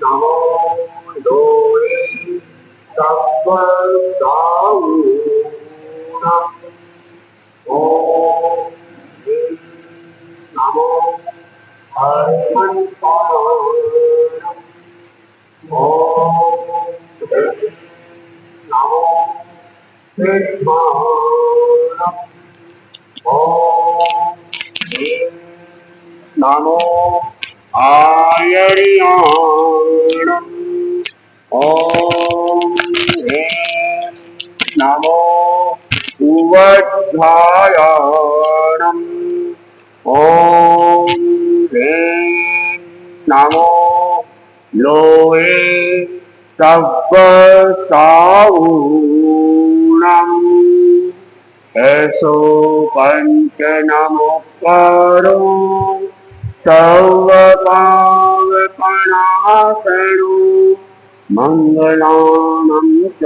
नमो लोये सत्वसाऊणम् ओम नमो हनुमन्ताय ओम नमो कृष्णाय ओम नमो आयर्याणम् ओम नमो उवध्यायाणम् ओम नमो लोये सव्वसाऊणम् ऐसो पंच नमोकारो सर्वपावपणासनो मंगलानं च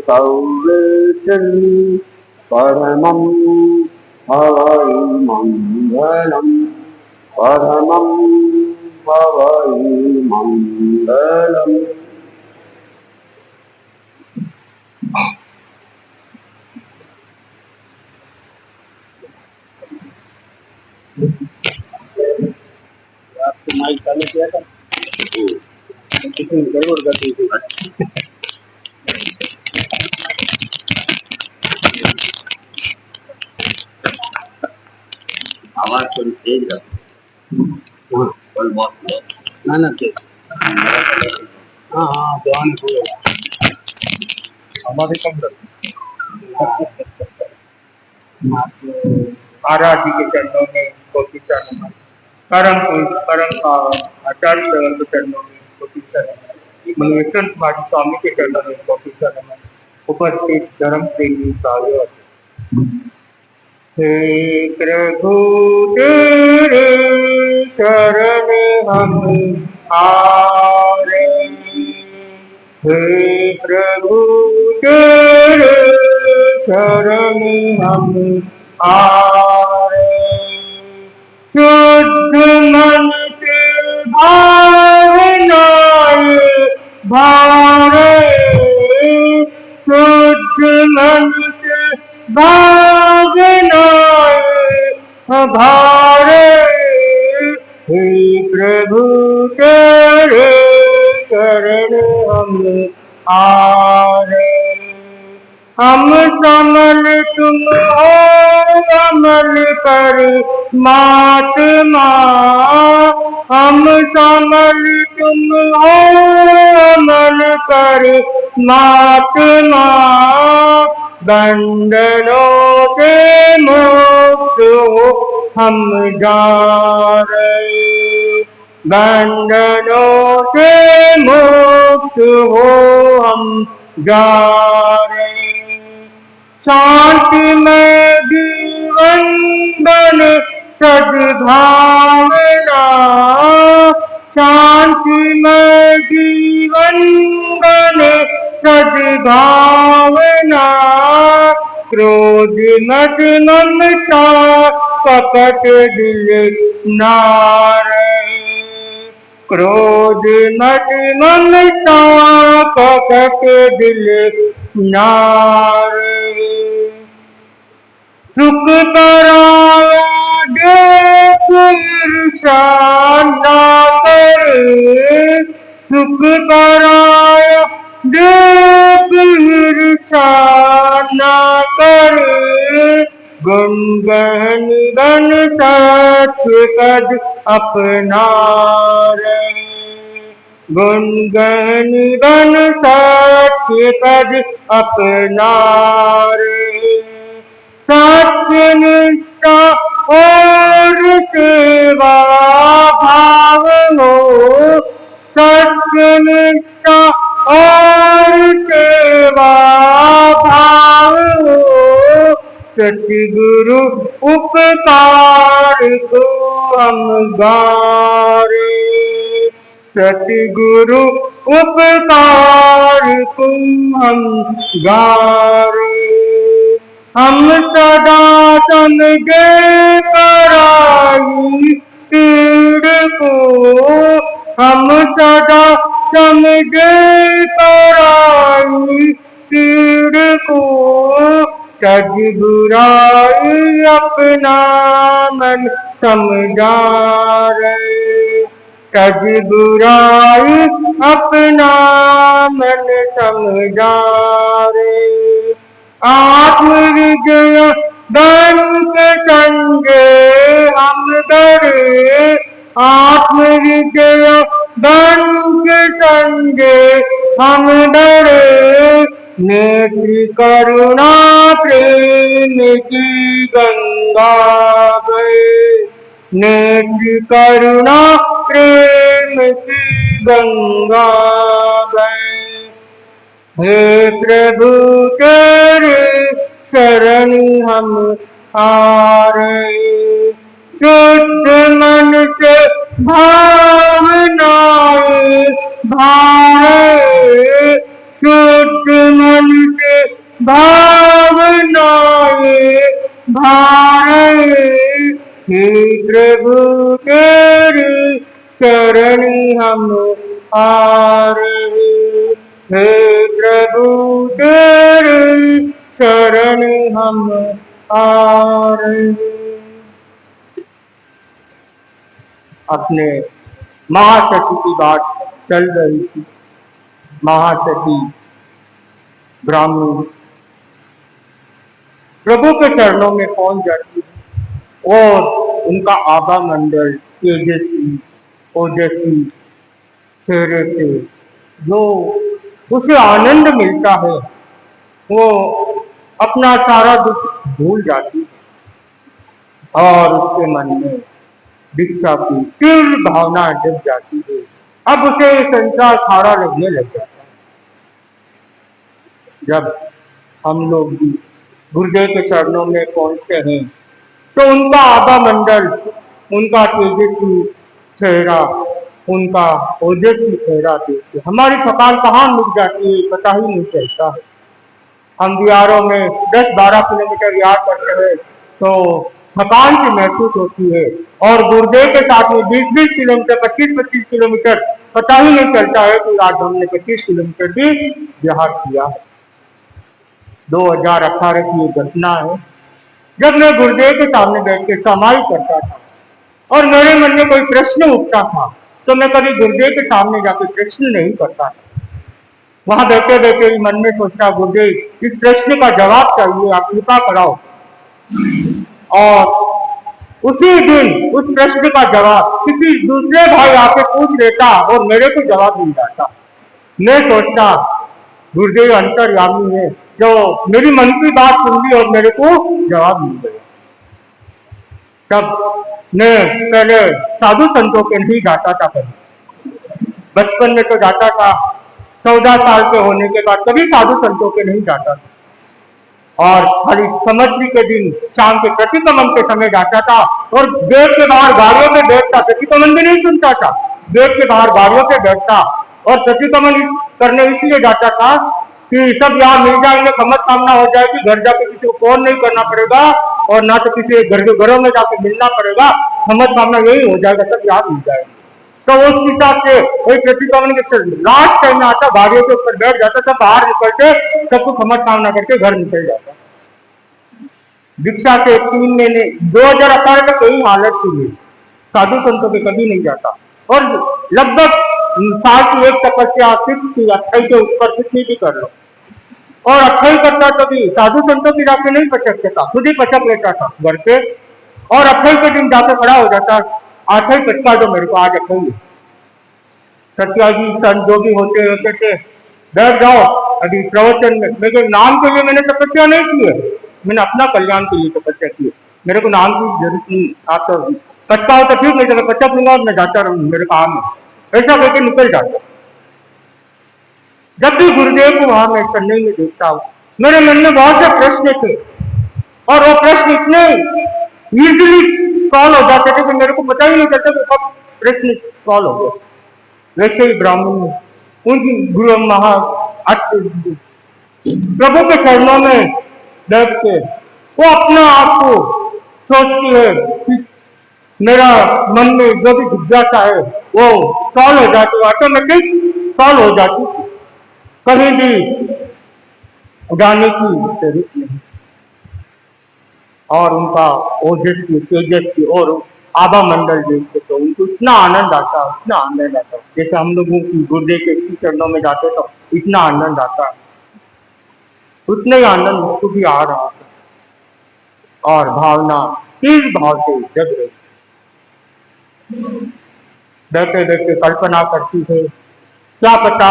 सर्वेशं परमं हवै मंगलम् परमं हवै मंगलम्। आपको माइक चालू किया था कितनी गड़बड़ कर दी थी। आवाज थोड़ी तेज है। हाँ कोई बात नहीं ना ना तेज। हाँ हाँ ध्यान पूरा हमारे कम कर आराध्य के चरणों में कोटि शरण परम आचार्य के चरणों में कोटि शरण मंगेश्वर कुमार स्वामी के चरणों में कोटि शरण उपस्थित धर्म प्रेमी सागर हे प्रभु तेरे शरण हम आरे हे प्रभु तेरे शरण हम आरे शुद्ध मन से भावनाएं भारे शुद्ध मन से भावनाएं भारे हे प्रभु तेरे शरण हम आरे हम समल तुम हो अमल कर महात्मा हम समल तुम हो अमल कर महात्मा बंधनों से मुक्त हो हम जा रहे बंधनों से मुक्त हो हम जा रहे शांति में जीवन बन सद्भावना शांति में जीवन बन सद्भावना क्रोध मत ममता कपट दिल नारे क्रोध मत ममता कपट दिल नारे सुख पराया देख ईर्षा ना करे सुख पराया देख ईर्षा ना करे गुण गहन गण सत्य पद अपना रहे गुण गहन गण सत्य पद अपना रहे सत्यनिष्ठा और सेवा भाव हो सत्यनिष्ठा और सेवा भाव हो सतगुरु उपकार को हम गारे सतगुरु उपकार को हम गारे हम सदा समझे पराई पीड़ को, हम सदा समझे पराई पीड़ को, तज बुराई अपना मन समझारे, तज बुराई अपना मन समझारे। आत्मविजय बन के संगे हम डरे, आत्मविजय बन के संगे हम डरे, नेत्र करुणा प्रेम की गंगा गए, नेत्र करुणा प्रेम की गंगा गए। हे प्रभु तेरे शरण हम आरे, शुद्ध मन से भावनाएं भाए, शुद्ध मन से भावनाएं भाए। हे प्रभु तेरी शरण हम आरे, हे प्रभु तेरी शरण हम आरे। अपने महासती की बात चल रही थी। महासती ब्राह्मणी प्रभु के चरणों में पहुंच जाती है और उनका आभा मंडल तेजस्वी ओजस्वी चेहरे से जो उसे आनंद मिलता है, वो अपना सारा दुख भूल जाती है और उसके मन में दीक्षा की तीव्र भावना जग जाती है। अब उसे संसार सारा लगने लग जाता है। जब हम लोग भी गुरुदेव के चरणों में पहुंचते हैं तो उनका आभा मंडल, उनका तेजस्वी चेहरा, उनका ओजस्वी चेहरा देखते हमारी थकान कहाँ मिट जाती है पता ही नहीं चलता है। हम बिहारों में 10-12 किलोमीटर याद करते हैं तो थकान सी महसूस होती है और गुरुदेव के साथ में 20-20 किलोमीटर 25-25 किलोमीटर पता ही नहीं चलता है कि आज हमने 25 किलोमीटर भी बिहार किया है। 2018 की ये घटना है जब मैं गुरुदेव के सामने बैठ के समाई करता था और मेरे मन में कोई प्रश्न उठता था तो मैं कभी गुरुदेव के सामने जाकर प्रश्न नहीं करता था। वहां बैठे बैठे मन में सोचता, गुरुदेव इस प्रश्न का जवाब चाहिए, आप कृपा कराओ। और उसी दिन उस प्रश्न का जवाब किसी दूसरे भाई आके पूछ लेता और मेरे को जवाब मिल जाता। मैं सोचता गुरुदेव अंतर्यामी है जो मेरी मन की बात सुन ली और मेरे को जवाब मिल गया। तब मैं पहले साधु संतों के नहीं जाता था। बचपन में तो जाता था, 14 साल के होने के बाद कभी साधु संतों के नहीं जाता था और खाली समझी के दिन शाम के प्रतिक्रमण के समय जाता था और गेट के बाहर गाड़ियों पे बैठता, प्रतिक्रमण भी नहीं सुनता था, गेट के बाहर गाड़ियों पे बैठता और प्रतिक्रमण करने इसलिए जाता था कि सब यहाँ मिल जाएंगे, खमत सामना हो जाएगी, घर जाके किसी को फोन नहीं करना पड़ेगा और ना तो किसी घरों में जाके मिलना पड़ेगा, खमत सामना यही हो जाएगा, सब यहाँ मिल जाएंगे। तो उस हिसाब से वही प्रतिक्रमण के लास्ट टाइम में आता, गाड़ियों के ऊपर बैठ जाता, सब बाहर निकलते, सबको खमत सामना करके घर निकल जाता। दीक्षा के 3 महीने 2018 में कोई हालत थी, साधु संतों के कभी नहीं जाता और लगभग साल की एक तपस्या सिर्फ 28 के ऊपर कितनी भी कर लो और 28 करता तो भी साधु संतों की जाके नहीं पचकता था, खुद ही पचक लेता था घर पे और 28 के दिन जाके खड़ा हो जाता, 28 पचका दो मेरे को, आज 28 सत्याजी संत जो भी होते थे बैठ जाओ अभी प्रवचन में। मेरे नाम के लिए मैंने तपस्या नहीं की है, मैंने अपना कल्याण के लिए तपस्या की है, मेरे को नाम की जरूरत नहीं। आप तो पचका हो तो ठीक, नहीं तो पचक लूंगा और मैं जाता रहूंगा, मेरे काम है, ऐसा करके निकल जाता। जब भी गुरुदेव को वहां मैं चेन्नई में देखता हूँ मेरे मन में बहुत से प्रश्न थे और वो प्रश्न इतने इजीली सॉल्व हो जाते थे कि मेरे को पता ही नहीं चलता कि कब प्रश्न सॉल्व हो गए। वैसे ही ब्राह्मण उनकी गुरु प्रभु के चरणों में बैठ के वो अपने आप को सोचती है कि मेरा मन में जो भी जिज्ञासा है वो सॉल्व हो जाती, ऑटोमेटिक सॉल्व हो जाती, कहीं भी जाने की जरूरत नहीं। और उनका ओजस्वी तेजस्वी और आभा मंडल देखते तो उनको इतना आनंद आता, इतना आनंद आता, जैसे हम लोगों की गुरुदेव के चरणों में जाते तो इतना आनंद आता, उतने ही आनंद उसको भी आ रहा था। और भावना तीव्र भाव से जग रही, बैठे बैठे कल्पना करती है, क्या पता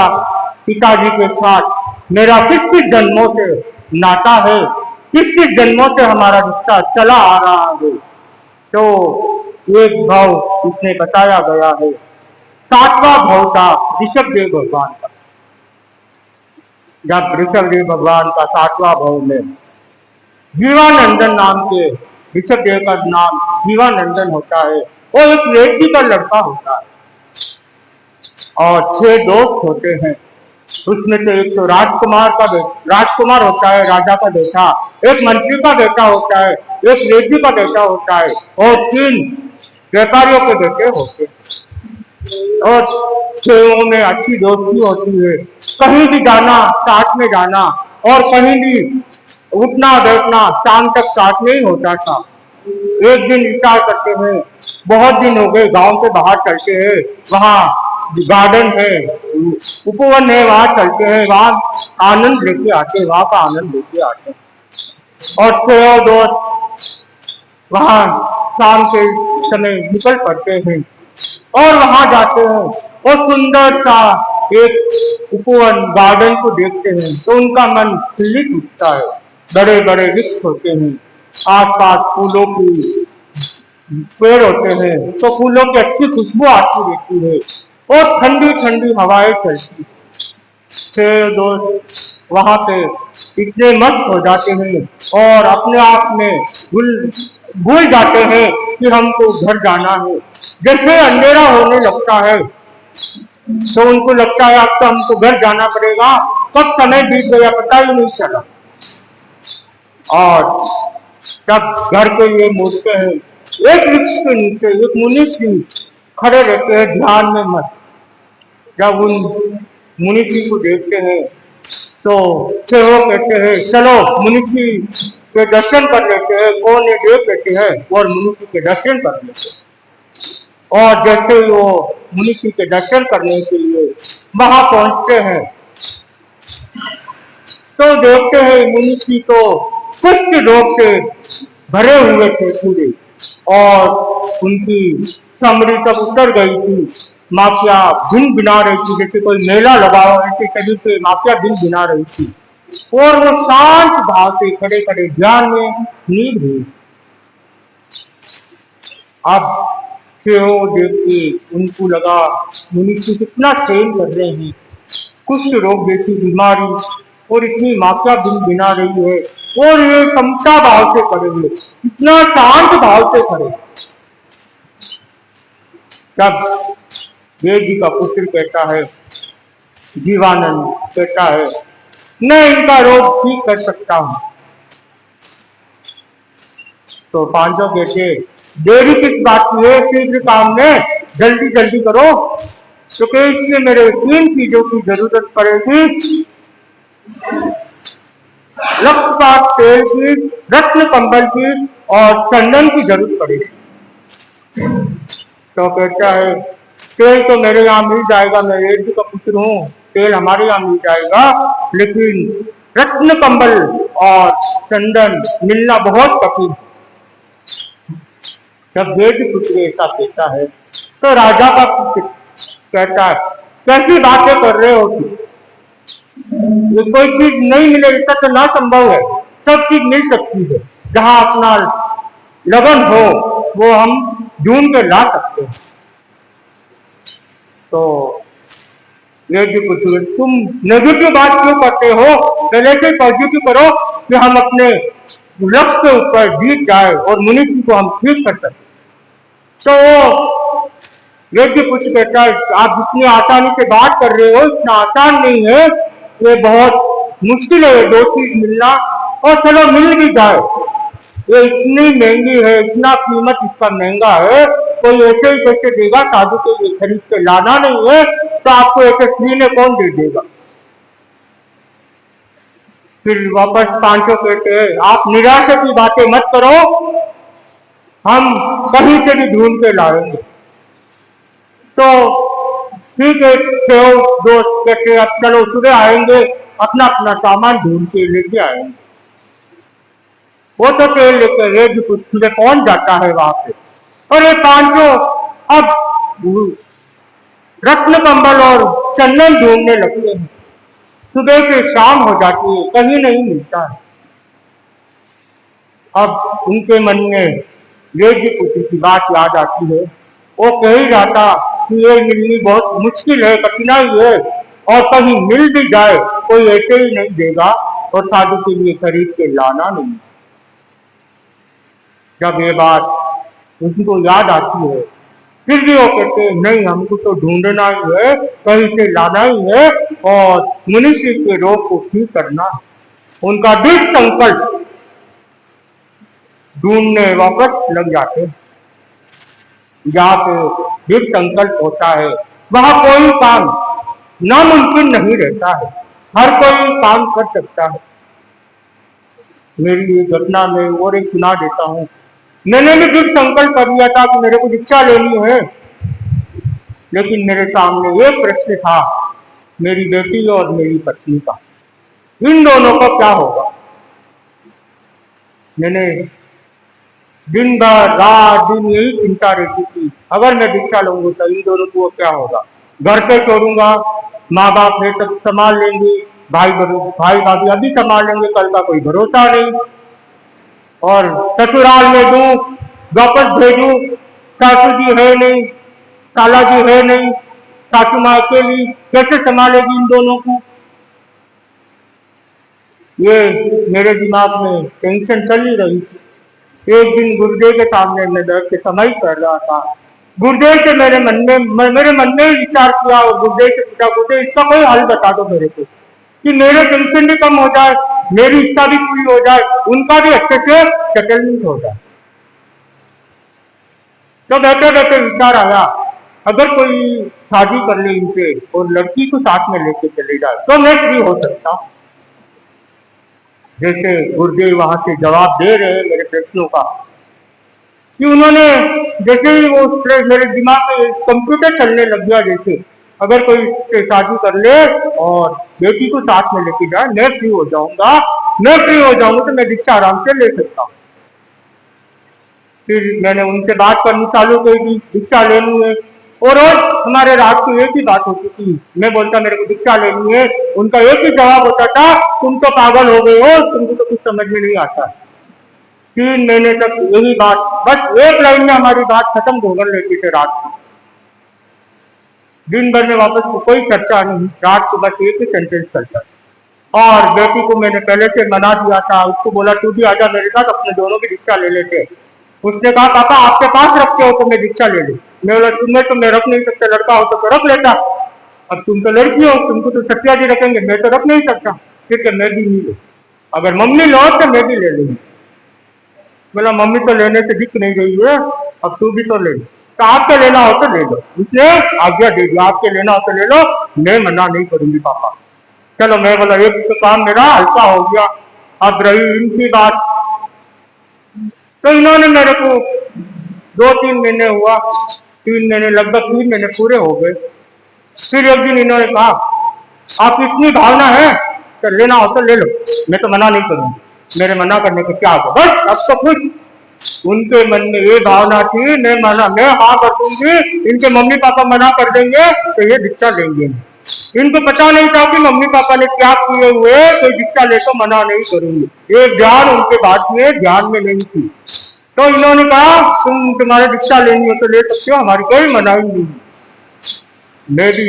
पिताजी के साथ मेरा किस किस जन्मों से नाता है, किस किस जन्मों से हमारा रिश्ता चला आ रहा है। तो एक भाव इसमें बताया गया है, सातवां भाव था ऋषभदेव भगवान का। जब ऋषभदेव भगवान का सातवां भाव में जीवानंदन नाम के ऋषभदेव का नाम जीवानंदन होता है, वो एक रेड्डी का लड़का होता है और 6 दोस्त होते हैं। उसमें से एक तो राजकुमार होता है, राजा का बेटा, एक मंत्री का बेटा होता है, एक रेड्डी का बेटा होता है और 3 व्यापारियों के बेटे होते हैं। और 6 में अच्छी दोस्ती होती है, कहीं भी जाना साथ में जाना, और कहीं भी उठना बैठना शाम तक साथ में ही होता था। एक दिन विचार करते हैं, बहुत दिन हो गए गांव से बाहर चलते हैं, वहाँ गार्डन है, उपवन है, वहां चलते हैं, वहां आनंद लेके आते हैं, वहां का आनंद लेके आते हैं। और 6 दोस्त वहां शाम के समय निकल पड़ते हैं और वहां जाते हैं और सुंदर सा एक उपवन गार्डन को देखते हैं तो उनका मन खिलित उठता है। बड़े बड़े वृक्ष होते हैं, आसपास फूलों की पेड़ होते हैं, तो फूलों की अच्छी खुशबू आती रहती है और ठंडी ठंडी हवाएं चलती। 6 दोस्त वहां पे इतने मस्त हो जाते हैं और अपने आप में भूल जाते हैं कि हमको घर जाना है। जैसे अंधेरा होने लगता है तो उनको लगता है अब तो हमको घर जाना पड़ेगा, कब समय बीत गया पता ही नहीं चला। और तब घर के लिए मुड़ते हैं, एक वृक्ष के नीचे एक मुनि जी खड़े रहते हैं ध्यान में मस्त। जब उन मुनि जी को देखते हैं तो फिर वो कहते हैं चलो मुनि जी के दर्शन कर लेते हैं। कौन ये देव कहते हैं और मुनि जी के दर्शन कर लेते हैं। और जैसे वो मुनि जी के दर्शन करने के लिए वहां पहुंचते हैं तो देखते हैं मुनि जी तो कुष्ठ रोग से भरे हुए थे पूरे, और उनकी चमड़ी सब उतर गई थी, माफिया भिन बिना रही थी, जैसे कोई मेला लगा हो ऐसे शरीर पे माफिया भिन बिना रही थी। और वो शांत भाव से खड़े खड़े ध्यान में नींद हुई। अब देख के उनको लगा मुनि जी कितना प्रेम कर रहे हैं, कुष्ठ रोग जैसी बीमारी और इतनी मात्रा भिन बिना रही है और ये समता भाव से खड़े हुए, इतना शांत भाव से खड़े। तब देव जी का पुत्र कहता है, जीवानंद कहता है, मैं इनका रोग ठीक कर सकता हूं। तो पांचों कहते देरी किस बात की है, शीघ्र काम में जल्दी जल्दी करो। तो इसलिए मेरे 3 चीजों की जरूरत पड़ेगी, लक्षपात तेल की, रत्न कंबल की और चंदन की जरूरत पड़ेगी। तो कहता है तेल तो मेरे यहाँ मिल जाएगा, मैं रेड्डी का पुत्र हूँ, तेल हमारे यहाँ मिल जाएगा, लेकिन रत्न कंबल और चंदन मिलना बहुत कठिन। जब रेड्डी पुत्र ऐसा कहता है तो राजा का पुत्र कहता है कैसी बातें कर रहे हो तुम, ये कोई चीज नहीं मिले इसका तो ना संभव है, सब चीज मिल सकती है, जहां अपना लगन हो वो हम ढूंढ के ला सकते हैं। तो रेड्डी पुत्र तुम नेगेटिव बात क्यों करते हो, पहले से पॉजिटिव करो कि हम अपने लक्ष्य के ऊपर जीत जाए और मुनि जी को हम ठीक कर सकें। तो रेड्डी पुत्र कहता है आप जितनी आसानी से बात कर रहे हो इतना आसान नहीं है, ये बहुत मुश्किल है 2 चीज मिलना, और चलो मिल भी जाए ये इतनी महंगी है, इतना कीमत इसका महंगा है, कोई ऐसे ही कैसे देगा? शादी के लिए खरीद के लाना नहीं है तो आपको ऐसे फ्री में कौन दे देगा? फिर वापस 500 कहते हैं। आप निराशा की बातें मत करो, हम कहीं से भी ढूंढ के लाएंगे। तो ठीक है, छह दोस्त कहते अब चलो सुबह आएंगे, अपना अपना सामान ढूंढ के लेके आएंगे। वो तो तेल लेके रेड सुबह कौन जाता है वहां पे? और ये 500 अब रत्न कंबल और चंदन ढूंढने लगते हैं। सुबह से शाम हो जाती है, कहीं नहीं मिलता है। अब उनके मन में वेद पुत्र की बात याद आती है। वो कह ही जाता कि ये मिलनी बहुत मुश्किल है, कठिनाई है, और कहीं मिल भी जाए कोई ऐसे ही नहीं देगा और शादी के लिए खरीद के लाना नहीं। जब ये बात उनको याद आती है, फिर भी वो कहते हैं नहीं, हमको तो ढूंढना ही है, कहीं से लाना ही है और मनुष्य के रोग को ठीक करना। उनका दृढ़ संकल्प ढूंढने वापस लग जाते हैं। जहाँ पे दृढ़ संकल्प होता है वहां कोई काम नामुमकिन नहीं रहता है, हर कोई काम कर सकता है। मेरी ये घटना में और एक सुना देता हूँ। मैंने भी दृढ़ संकल्प कर लिया था कि मेरे को दीक्षा लेनी है, लेकिन मेरे सामने एक प्रश्न था, मेरी बेटी और मेरी पत्नी का, इन दोनों का क्या होगा? मैंने दिन भर रात दिन यही चिंता रहती थी, अगर मैं दीक्षा लूंगी तो इन दोनों को क्या होगा? घर पे छोड़ूंगा, माँ बाप है सब संभाल लेंगे, भाई भाभी अभी संभाल लेंगे, कल का कोई भरोसा नहीं। और ससुराल में दूं, वापस भेजूं, सासू जी है नहीं, साला जी है नहीं, सासू माँ अकेली, कैसे संभालेगी इन दोनों को? ये मेरे दिमाग में टेंशन चल ही रही थी। एक दिन गुरुदेव के सामने मैं बैठ के समय कर रहा था। गुरुदेव से मेरे मन में ही विचार किया और गुरुदेव से पूछा, गुरुदेव इसका कोई हल बता दो मेरे को, कि मेरे टेंशन भी कम हो जाए, मेरी इच्छा भी पूरी हो जाए, उनका भी अच्छे से सेटलमेंट हो जाए। तो बैठे बैठे विचार आया, अगर कोई शादी कर ले इनसे और लड़की को साथ में लेके चले जाए तो मैं फ्री हो सकता हूँ। जैसे गुरुदेव वहां से जवाब दे रहे हैं मेरे प्रश्नों का, कि उन्होंने जैसे ही वो मेरे दिमाग में कंप्यूटर चलने लग गया, जैसे अगर कोई शादी कर ले और बेटी को साथ में लेके जाए, मैं फ्री हो जाऊंगा, मैं फ्री हो जाऊंगा तो मैं दीक्षा आराम से ले सकता हूँ। फिर मैंने उनसे बात करनी चालू कर दी, दीक्षा लेनी है, और रोज हमारे रात को एक ही बात होती थी। मैं बोलता मेरे को दीक्षा लेनी है, उनका एक ही जवाब होता था, तुम तो पागल हो गए हो, तुमको तो कुछ समझ में नहीं आता। 3 महीने तक यही बात, बस एक लाइन में हमारी बात खत्म होकर लेती थे रात को। दिन भर में वापस कोई चर्चा नहीं, रात को बस एक ही सेंटेंस चलता। और बेटी को मैंने पहले से मना दिया था, उसको बोला तू भी आजा मेरे साथ, अपने दोनों की दीक्षा ले लेते। उसने कहा पापा आपके पास रखते हो तो मैं दीक्षा ले लूं। मैं बोला तुम्हें तो मैं रख नहीं सकता, लड़का हो तो रख लेता, अब तुम तो लड़की हो, तुमको तो सत्या जी रखेंगे, मैं तो रख नहीं सकता। ठीक है मैं भी नहीं लू, अगर मम्मी लो तो मैं भी ले लूंगी। बोला मम्मी तो लेने से दिख नहीं रही है, अब तू भी तो ले लो, तो आपके लेना हो तो ले लो। उसने आज्ञा दे दिया, आपके लेना हो तो ले लो, मैं मना नहीं करूंगी पापा। चलो मैं बोला एक तो काम मेरा हल्का हो गया। अब रही इनकी बात, तो इन्होंने मेरे को 2-3 महीने हुआ, 3 महीने लगभग 3 महीने पूरे हो गए। फिर एक दिन इन्होंने कहा आप इतनी भावना है तो लेना हो तो ले लो, मैं तो मना नहीं करूंगी, मेरे मना करने को क्या होगा, बस अब तो खुश। उनके मन में ये भावना थी मैं हाँ कर दूंगी, इनके मम्मी पापा मना कर देंगे तो ये दीक्षा लेंगे। इनको पता नहीं था कि मम्मी पापा ने क्या किए हुए, कोई दीक्षा ले तो मना नहीं करूंगी, ये ध्यान उनके बात में ध्यान में नहीं थी। तो इन्होंने कहा तुम्हारे दीक्षा लेनी हो तो ले सकते हो, हमारी कोई मनाही नहीं। मैं भी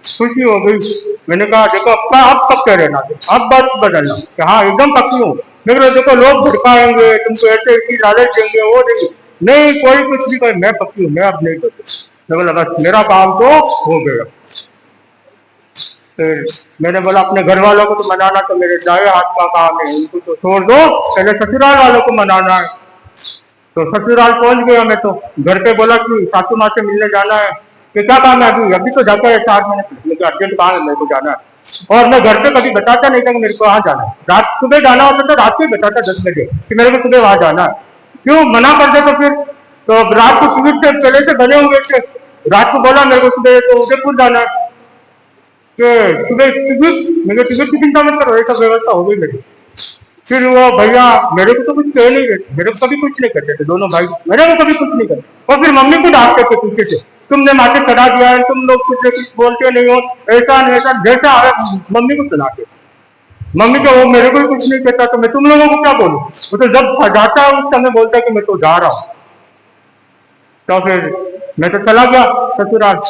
खुशी हो गई। मैंने कहा देखो अब पक्के रहना, अब बात बदलना, हाँ एकदम पक्की हूँ। मेरे देखो लोग भड़काएंगे, तुमको ऐसे ऐसी लालच देंगे, वो देंगे, नहीं कोई कुछ भी करे, मैं पक्की हूँ, मैं अब नहीं करती। मैं बोला बस मेरा काम तो हो गया। फिर मैंने बोला अपने घर वालों को तो मनाना तो मेरे दाएं हाथ का काम है, उनको तो छोड़ दो, पहले ससुराल वालों को मनाना है। तो ससुराल पहुंच गया मैं, तो घर पे बोला कि सासू माँ से मिलने जाना है। कि क्या काम है, अभी अभी तो जाता है 4 महीने, लेकिन अर्जेंट काम है, मेरे को जाना है। और मैं घर पे कभी बताता नहीं था कि मेरे को वहां जाना है। रात सुबह जाना होता था, रात को ही बताता 10 बजे कि मेरे को सुबह वहां जाना है। क्यों मना कर दे तो फिर, तो रात को टिकट से पहले से बने हुए थे। रात को बोला मेरे को सुबह तो उदयपुर जाना है, कि सुबह टिकट, मेरे टिकट की चिंता मत करो, ये सब व्यवस्था हो गई मेरी। फिर वो भैया मेरे को तो कुछ कह नहीं रहे, मेरे को कभी कुछ नहीं करते थे दोनों भाई, मेरे को कभी कुछ नहीं करते। और फिर मम्मी को डांटते थे पीछे से, तुमने माथे चढ़ा दिया है, तुम लोग कुछ कुछ बोलते नहीं हो, ऐसा नहीं ऐसा, जैसा आए मम्मी को सुनाते। मम्मी तो वो मेरे को ही कुछ नहीं कहता, तो मैं तुम लोगों को क्या बोलूं। वो तो जब जाता है उस समय बोलता है कि मैं तो जा रहा हूँ। तो फिर मैं तो चला गया ससुराल।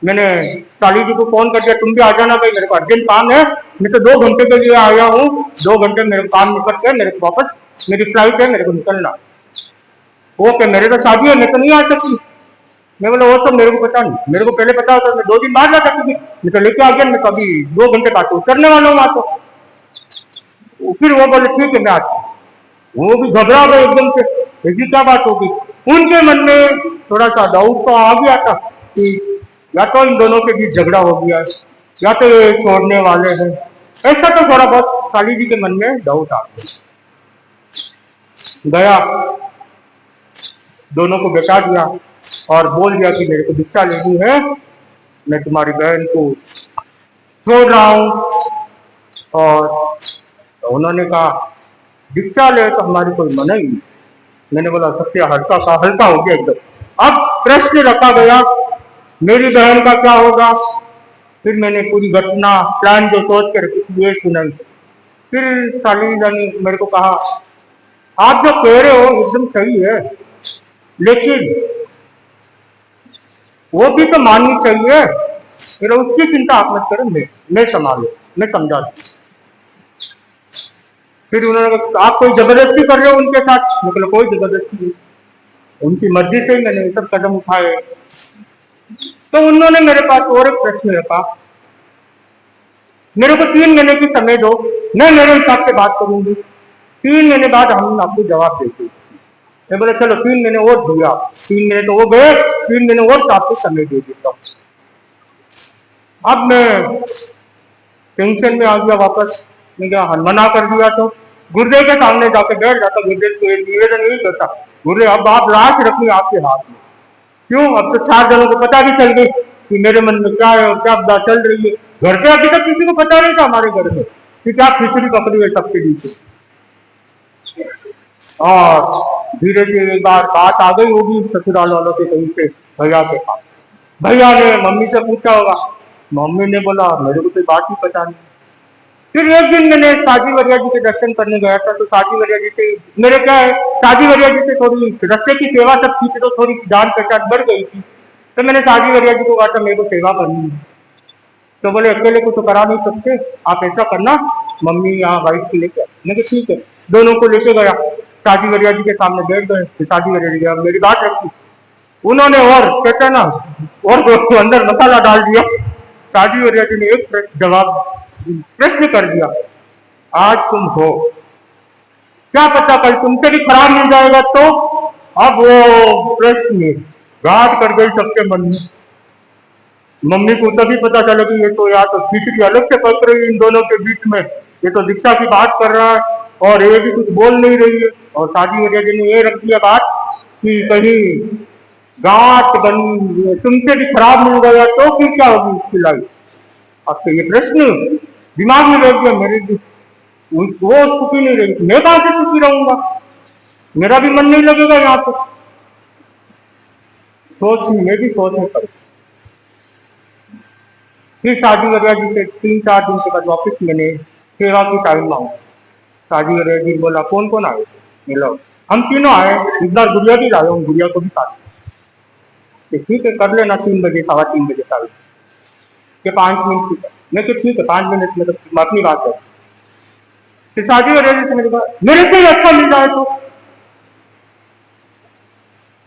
मैंने साली जी को फोन कर दिया, तुम भी आ जाना भाई, मेरे को अर्जेंट काम है। मैं तो 2 घंटे के लिए आया हूँ, 2 घंटे मेरे को काम निकल के मेरे को वापस, मेरी फ्लाइट है, मेरे को निकलना। वो क्या, मेरे तो शादी है, मैं तो नहीं आ सकती। मैं बोला वो तो मेरे को पता नहीं, मेरे को पहले पता होता मैं 2 दिन बाद आ सकती थी। मैं तो लेके आ गया, मैं कभी 2 घंटे बाद तो उतरने वाला हूँ वहां। तो फिर वो बोले ठीक है मैं आता हूँ। वो भी घबरा गए एकदम से, ऐसी क्या बात होगी। उनके मन में थोड़ा सा डाउट तो आ गया था कि या तो इन दोनों के बीच झगड़ा हो गया है, या तो ये छोड़ने वाले हैं। ऐसा तो थोड़ा बहुत काली जी के मन में डाउट आ गया। दोनों को बैठा दिया और बोल दिया कि मेरे को दीक्षा लेनी है, मैं तुम्हारी बहन को छोड़ रहा हूँ। और तो उन्होंने कहा दीक्षा ले तो हमारी कोई मना ही नहीं। मैंने बोला सत्य हल्का का हल्का हो गया एकदम। अब प्रश्न रखा गया मेरी बहन का क्या होगा। फिर मैंने पूरी घटना प्लान जो सोच कर रखी थी ये सुनाई। फिर साली ने मेरे को कहा आप जो कह रहे हो एकदम सही है, लेकिन वो भी तो माननी चाहिए। फिर उसकी चिंता आप मत करो, मैं संभालू, मैं समझा दूं। फिर उन्होंने कहा आप कोई जबरदस्ती कर रहे हो उनके साथ। मतलब कोई जबरदस्ती नहीं, उनकी मर्जी से ही मैंने ये सब कदम उठाए। तो उन्होंने मेरे पास और एक प्रश्न रखा, मेरे को 3 महीने की समय दो, मैं मेरे हिसाब से बात करूंगी, 3 महीने बाद हम आपको जवाब देते। मैं बोले चलो 3 महीने और दिया, 3 महीने तो हो गए, 3 महीने और आपको समय दे देता हूँ। अब मैं टेंशन में आ गया वापस। मैं क्या मना कर दिया तो गुर्दे के सामने जाके बैठ जाता, गुर्दे को निवेदन नहीं करता, गुर्दे अब आप लाश रखनी आपके हाथ में। क्यों, अब तो 4 जनों को पता भी चल गई कि मेरे मन में क्या है और क्या बात चल रही है। घर पे अभी तक किसी को पता नहीं था हमारे घर में कि क्या खिचड़ी पकड़ी है सबके नीचे। और धीरे धीरे एक बार बात आ गई होगी ससुराल वालों के कहीं से भैया के पास। भैया ने मम्मी से पूछा होगा, मम्मी ने बोला मेरे को तो बात ही पता नहीं। फिर एक दिन मैंने साजी वरिया जी के दर्शन करने गया था, तो साजी वरिया जी से मेरे क्या है, साजी वरिया जी से थोड़ी रस्ते की सेवा सब की थी, तो थोड़ी जान पहचान बढ़ गई थी। तो मैंने साजी वरिया जी को कहा था मेरे को सेवा करनी है। तो बोले अकेले को तो करा नहीं सकते, आप ऐसा करना मम्मी या वाइफ को लेकर। मैं ठीक है, दोनों को लेके गया, साजी वरिया जी के सामने बैठ गए। साजी वरिया जी मेरी बात रखी, उन्होंने और कहते ना और अंदर मसाला डाल दिया। साजी वरिया जी ने एक जवाब प्रश्न कर दिया, आज तुम हो, क्या पता कल तुमसे भी खराब मिल जाएगा तो। अब वो प्रश्न घात कर गई सबके मन में। मम्मी को तभी पता चला कि ये तो या तो खिचड़ी अलग से पक रही है इन दोनों के बीच में, ये तो दीक्षा की बात कर रहा है और ये भी कुछ बोल नहीं रही है। और साजी वजह जी ने ये रख दिया बात कि कहीं गांठ बन तुमसे भी खराब मिल गया तो फिर क्या होगी उसकी लाइफ। अब तो ये प्रश्न दिमाग में बैठ गया मेरे भी। वो सुखी नहीं रही, मैं कहां से सुखी रहूंगा, मेरा भी मन नहीं लगेगा यहाँ पे। सोच मैं भी सोचने पर फिर शादी वरिया जी से 3-4 दिन के बाद वापस मैंने सेवा की टाइम मांगा। शादी वरिया जी बोला कौन कौन आए, मिलो। हम तीनों आए, इस बार गुड़िया भी लाए हूँ, गुड़िया को भी साथ। ठीक है कर लेना 3 बजे 3:15 बजे साल के 5 मिनट की। मैं तो ठीक है 5 मिनट में तो अपनी बात है। फिर शादी वरिया जी से मेरे से ही अच्छा मिल जाए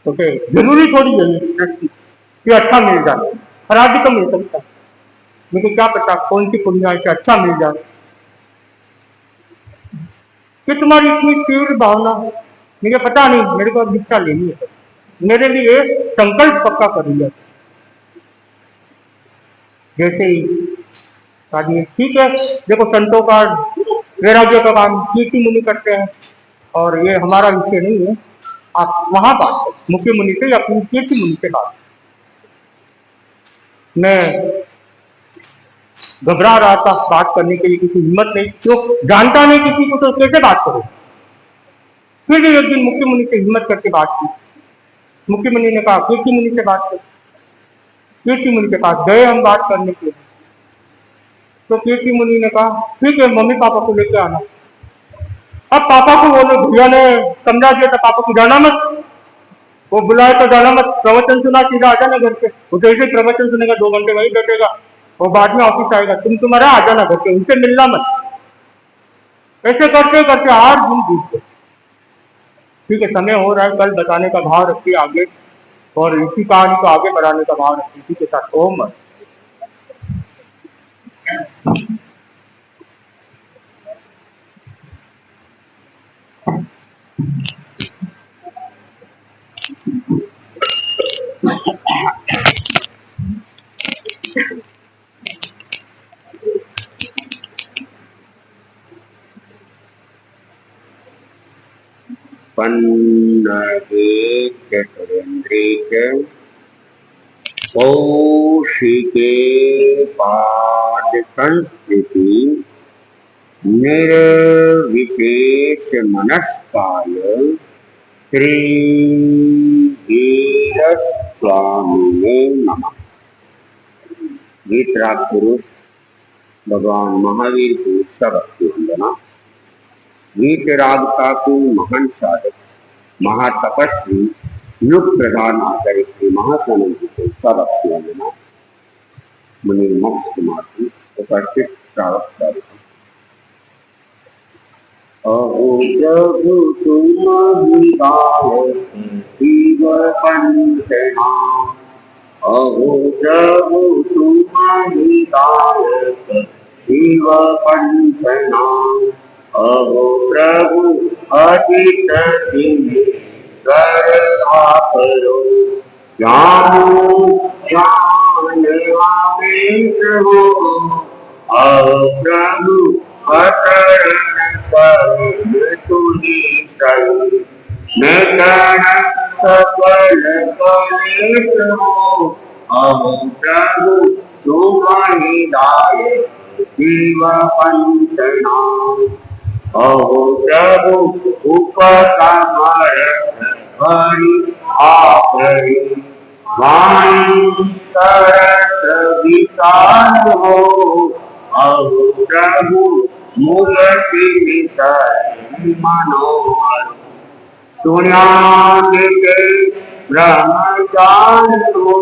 तो फिर जरूरी थोड़ी है कि अच्छा मिल जाए, खराब भी तो मिल सकता है। मुझे क्या पता कौन सी पुण्य से अच्छा मिल जाए। कि तुम्हारी इतनी तीव्र भावना है, मुझे पता नहीं, मेरे को अब दीक्षा लेनी है, मेरे लिए संकल्प पक्का कर लिया। जैसे ही शादी, ठीक है, देखो संतों का वैराग्य का काम कीर्ति मुनि करते हैं, और ये हमारा विषय नहीं है। आप वहां बात करो मुख्य मुनि से या अपनी कीर्ति मुनि से बात। मैं घबरा रहा था बात करने के लिए, किसी हिम्मत नहीं, जो जानता नहीं किसी को तो कैसे बात करो। फिर भी एक दिन मुख्य मुनि से हिम्मत करके बात की। मुख्य मुनि ने कहा कीर्ति मुनि से बात कर। कीर्ति मुनि के पास गए हम बात करने के लिए, तो कीर्ति मुनि ने कहा ठीक है, मम्मी पापा को लेके आना। अब पापा को बोलो, भैया ने समझा दिया था पापा को जाना मत, वो बुलाए तो जाना मत, प्रवचन सुना सीधा आ जाना घर पे। वो जैसे प्रवचन सुनेगा 2 घंटे वहीं बैठेगा, वो बाद में ऑफिस आएगा, तुम्हारा आ जाना घर पे, उनसे मिलना मत। ऐसे करते करते 8 दिन बीत गए। ठीक है, समय हो रहा है, कल बताने का भाव रखिए आगे, और इसी कहानी को आगे बढ़ाने का भाव रखिए। इसी के साथ ओम। कौशिके पाद संस्कृति निर्विशेष मनस्काय श्री स्वामी नमः। वीतराग पुरुष भगवान महावीर को सबकी वंदना। वीतरागता को महान साधक महातपस्वी युग प्रधान आचार्य श्री महासनंद जी को सबकी वंदना। मुनि मोक्ष कुमार उपस्थित श्रावक कार्यक्रम। अहो प्रभु तुम शिव पंचना, अहो प्रभु तुम शिव पंचना, अहो प्रभु अजित करो जानो जान आवेश हो। अहो प्रभु अतरण सर्व तुझी सही, नतन सफल कलेश हो। अहो प्रभु तुम्हारी दाय शिव पंचना, अहो प्रभु उपकमर हरि आपरि, वाणी सरस विशाल हो। अहो प्रभु मूर्ति विषय मनोहर, सुनाते ब्रह्मचार हो।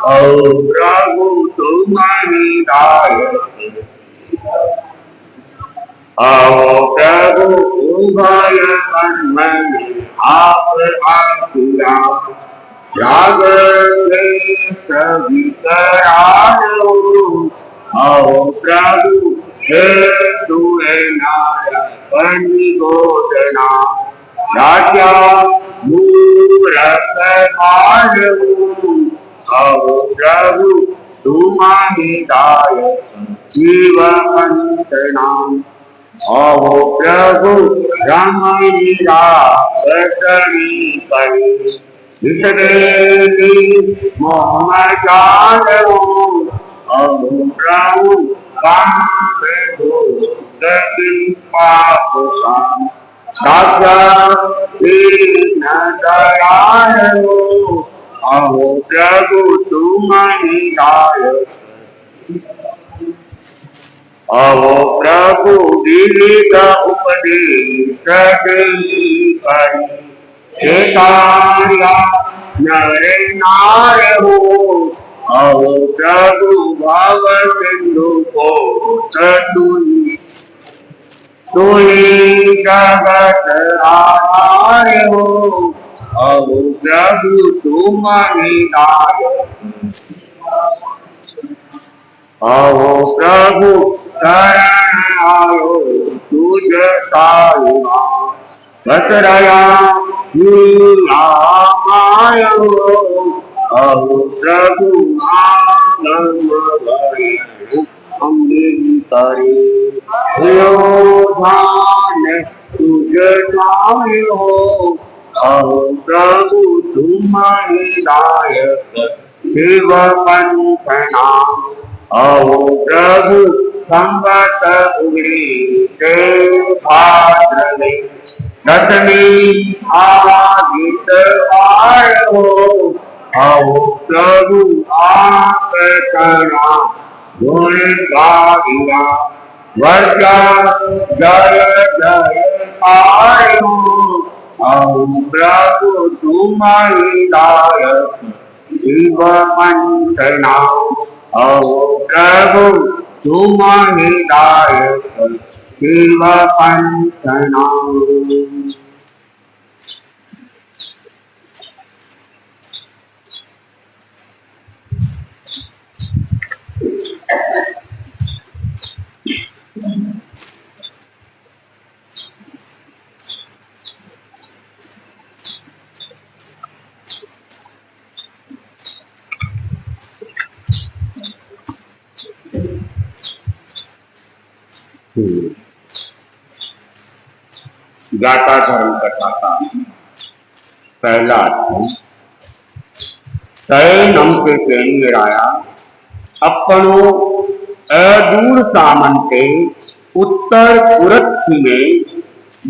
अहो प्रभु तुम्हारी दाय, अहो प्रभु उभय कर्मण आप आज्ञा, जागर सभी करारो। अहो प्रभु हे तुए नारायण गोदना, राजा मूरख मारो। अहो प्रभु तुम्हारी दाय शिव पंचना, अहो प्रभु रामलीला कसरी करी, विसदेवी मोह जानो। अहो प्रभु पाप पाप राजा दीन दयालो। अहो प्रभु तुम्हारी दाय, अहो प्रभु विविध उपदेश देई करी, चेताया नर नार हो। अहो प्रभु भव सिंधु को तुई, तुई जगत आधार हो। अहो प्रभु तुम्हारी दाय, अहो प्रभु शरण आयो तुझ साईं, बसरया मायो अहो प्रभु करे धान तुझ जायो अहो प्रभु तुम्हारी दायक शिव पंथना अहो प्रभु संगत उगरी ते भाद्रवे दशमी आदित वायो अहो प्रभु आपना गुण गाविया वर्गा जय जय पायो अहो प्रभु तुम्हारी दायक शिव पंचना अहो प्रभु तुम्हारी दायक शिव पंचना। गाथा धर्म कथा का पहला अध्याय। तय नम के केंद्राया अपनो अदूर सामंते उत्तर पुरथी में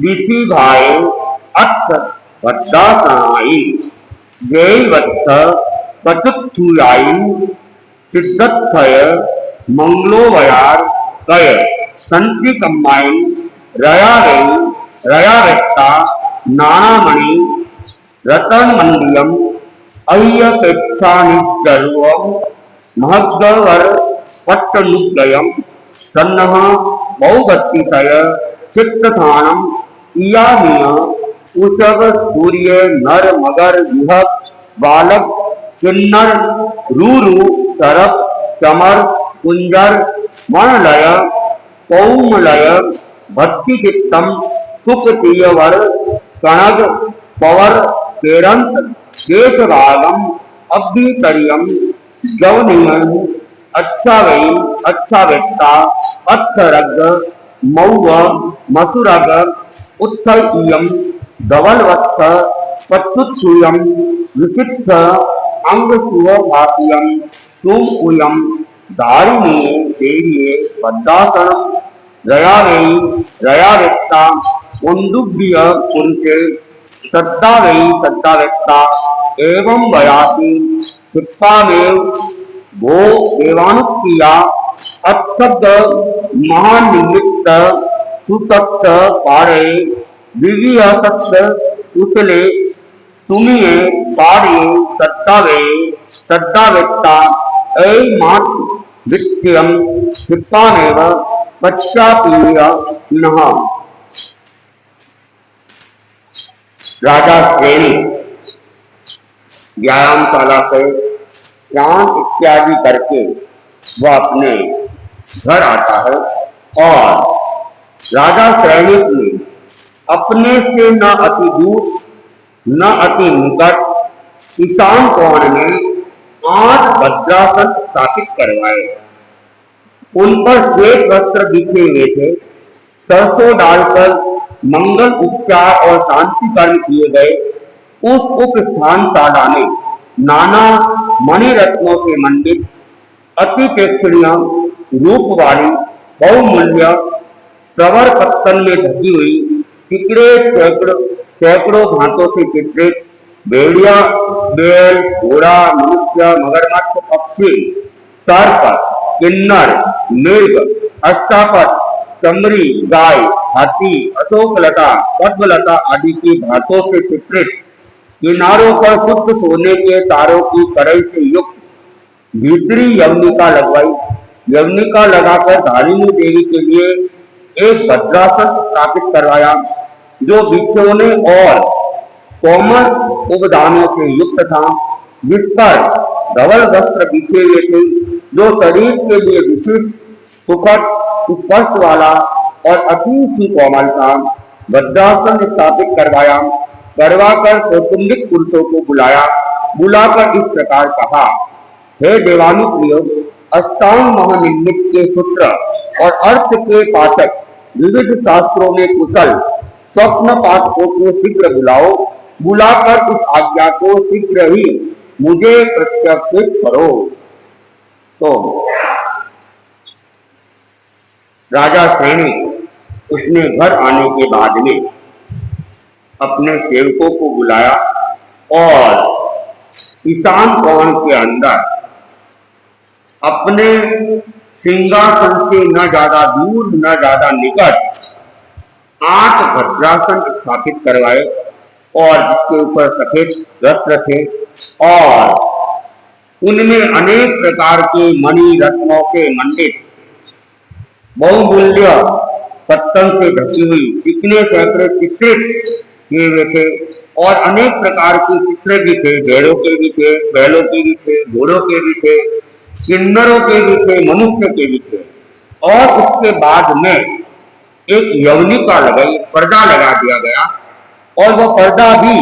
विसी भाई अथ वद्दा सनाई जय वत्थ पचुथुलाई सिद्धथय मंगलोवयार कय संति कम्माई रया व्यक्ता नानामणि रतन मंडियम अय्यपेक्षानिजर्वम महद्वर पट्टनुदयम सन्नः बहुगतिशय चित्तथानम इयामीय उषभ सूर्य नर मगर विहक बालक किन्नर रूरु सरप चमर कुंजर मनलय कौमलय भक्ति चित्तम सुखतीयवर कणग पवर केरंत केशरागम अभ्यतरियम जवनियन अच्छा वेत्ता अर्थरग मौव मसुरग उत्थयम धवलवत्थ पच्चुत्सुयम विचित्त अंग सुवभातियम तुम धारिणी देवीये पद्मासनम रयावेत्ता उन्दुभ्य पुरुषे सद्दावेत्ता एवं वयाति कृत्वामेव भो देवानुक्रिया अत्थद महानिमित्त सुतत्थ पारे विविहतत्थ उतले तुमिये पारे सद्दावेत्ता ऐमात् वित्यम कृत्वामेव पश्चापीय नः। राजा श्रेणी व्यायामशाला से स्नान इत्यादि करके वह अपने घर आता है और राजा श्रेणी ने अपने से न अति दूर न अति निकट ईशान कोण में 8 भद्रासन स्थापित करवाए। उन पर श्वेत वस्त्र बिछे हुए थे। सरसों डालकर मंगल उपचार और शांति कर्म किए गए। उस उपस्थानशाला में नाना मणि रत्नों से मंडित अति प्रेक्षणीय रूप वाली बहुमूल्य प्रवर पत्तन में ढकी हुई सैकड़ों घाटों से चित्रित भेड़िया, बैल, घोड़ा, मनुष्य, मगरमच्छ, पक्षी, सर्प, किन्नर, मृग, अष्टापद, चमरी, गाय, हाथी, अशोकलता, पद्मलता आदि की भातों से चित्रित किनारों पर शुद्ध सोने के तारों की कड़ाई से युक्त भीतरी यवनिका लगवाई। यवनिका लगाकर धारिणी देवी के लिए एक भद्रासन स्थापित करवाया जो बिछोने और कोमल उपदानों से युक्त था, जिस पर धवल वस्त्र बिछे हुए थे जो शरीर के लिए विशिष्ट सुखद स्पर्श वाला और अति कोमल था। भद्रासन स्थापित करवाया, करवाकर कौटुंबिक पुरुषों को बुलाया, बुलाकर इस प्रकार कहा, हे देवानुप्रिय, अष्टांग महानिर्मित के सूत्र और अर्थ के पाठक, विविध शास्त्रों में कुशल स्वप्न पाठकों को शीघ्र बुलाओ, बुलाकर इस आज्ञा को शीघ्र ही मुझे प्रत्यक्षित करो। तो राजा श्रेणी उसने घर आने के बाद में अपने सेवकों को बुलाया और ईशान कोण के अंदर अपने सिंहासन से न ज्यादा दूर न ज्यादा निकट 8 भद्रासन स्थापित करवाए और जिसके ऊपर सफेद वस्त्र थे और उनमें अनेक प्रकार के मणि रत्नों के मंडित बहुमूल्य पत्तन से ढकी हुई इतने सैकड़े चित्रित किए हुए थे और अनेक प्रकार के चित्र भी थे, भेड़ों के भी थे, बैलों के भी थे, घोड़ों के भी थे, किन्नरों के भी थे, मनुष्य के भी थे। और उसके बाद में एक यवनिका लगाई, पर्दा लगा दिया गया और वह पर्दा भी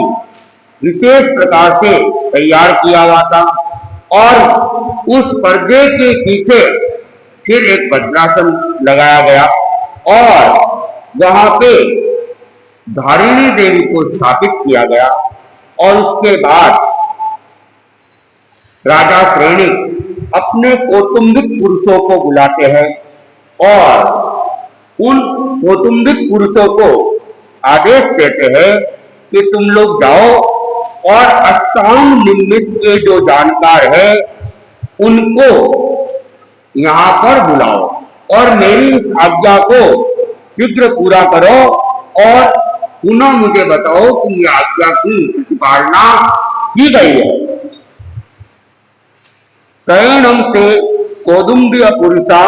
विशेष प्रकार से तैयार किया हुआ था और उस पर्दे के पीछे फिर एक भद्रासन लगाया गया और वहां पे धारिणी देवी को स्थापित किया गया। और उसके बाद राजा श्रेणी अपने कौटुंबिक पुरुषों को बुलाते हैं और उन कौटुंबिक पुरुषों को आदेश देते हैं कि तुम लोग जाओ और अष्टांग निर्मित के जो जानकार है उनको यहाँ पर बुलाओ और मेरी इस आज्ञा को शीघ्र पूरा करो और पुनः मुझे बताओ कि ये आज्ञा की प्रतिपालना की गई है। तैणम से कौदुंबिय पुरुषा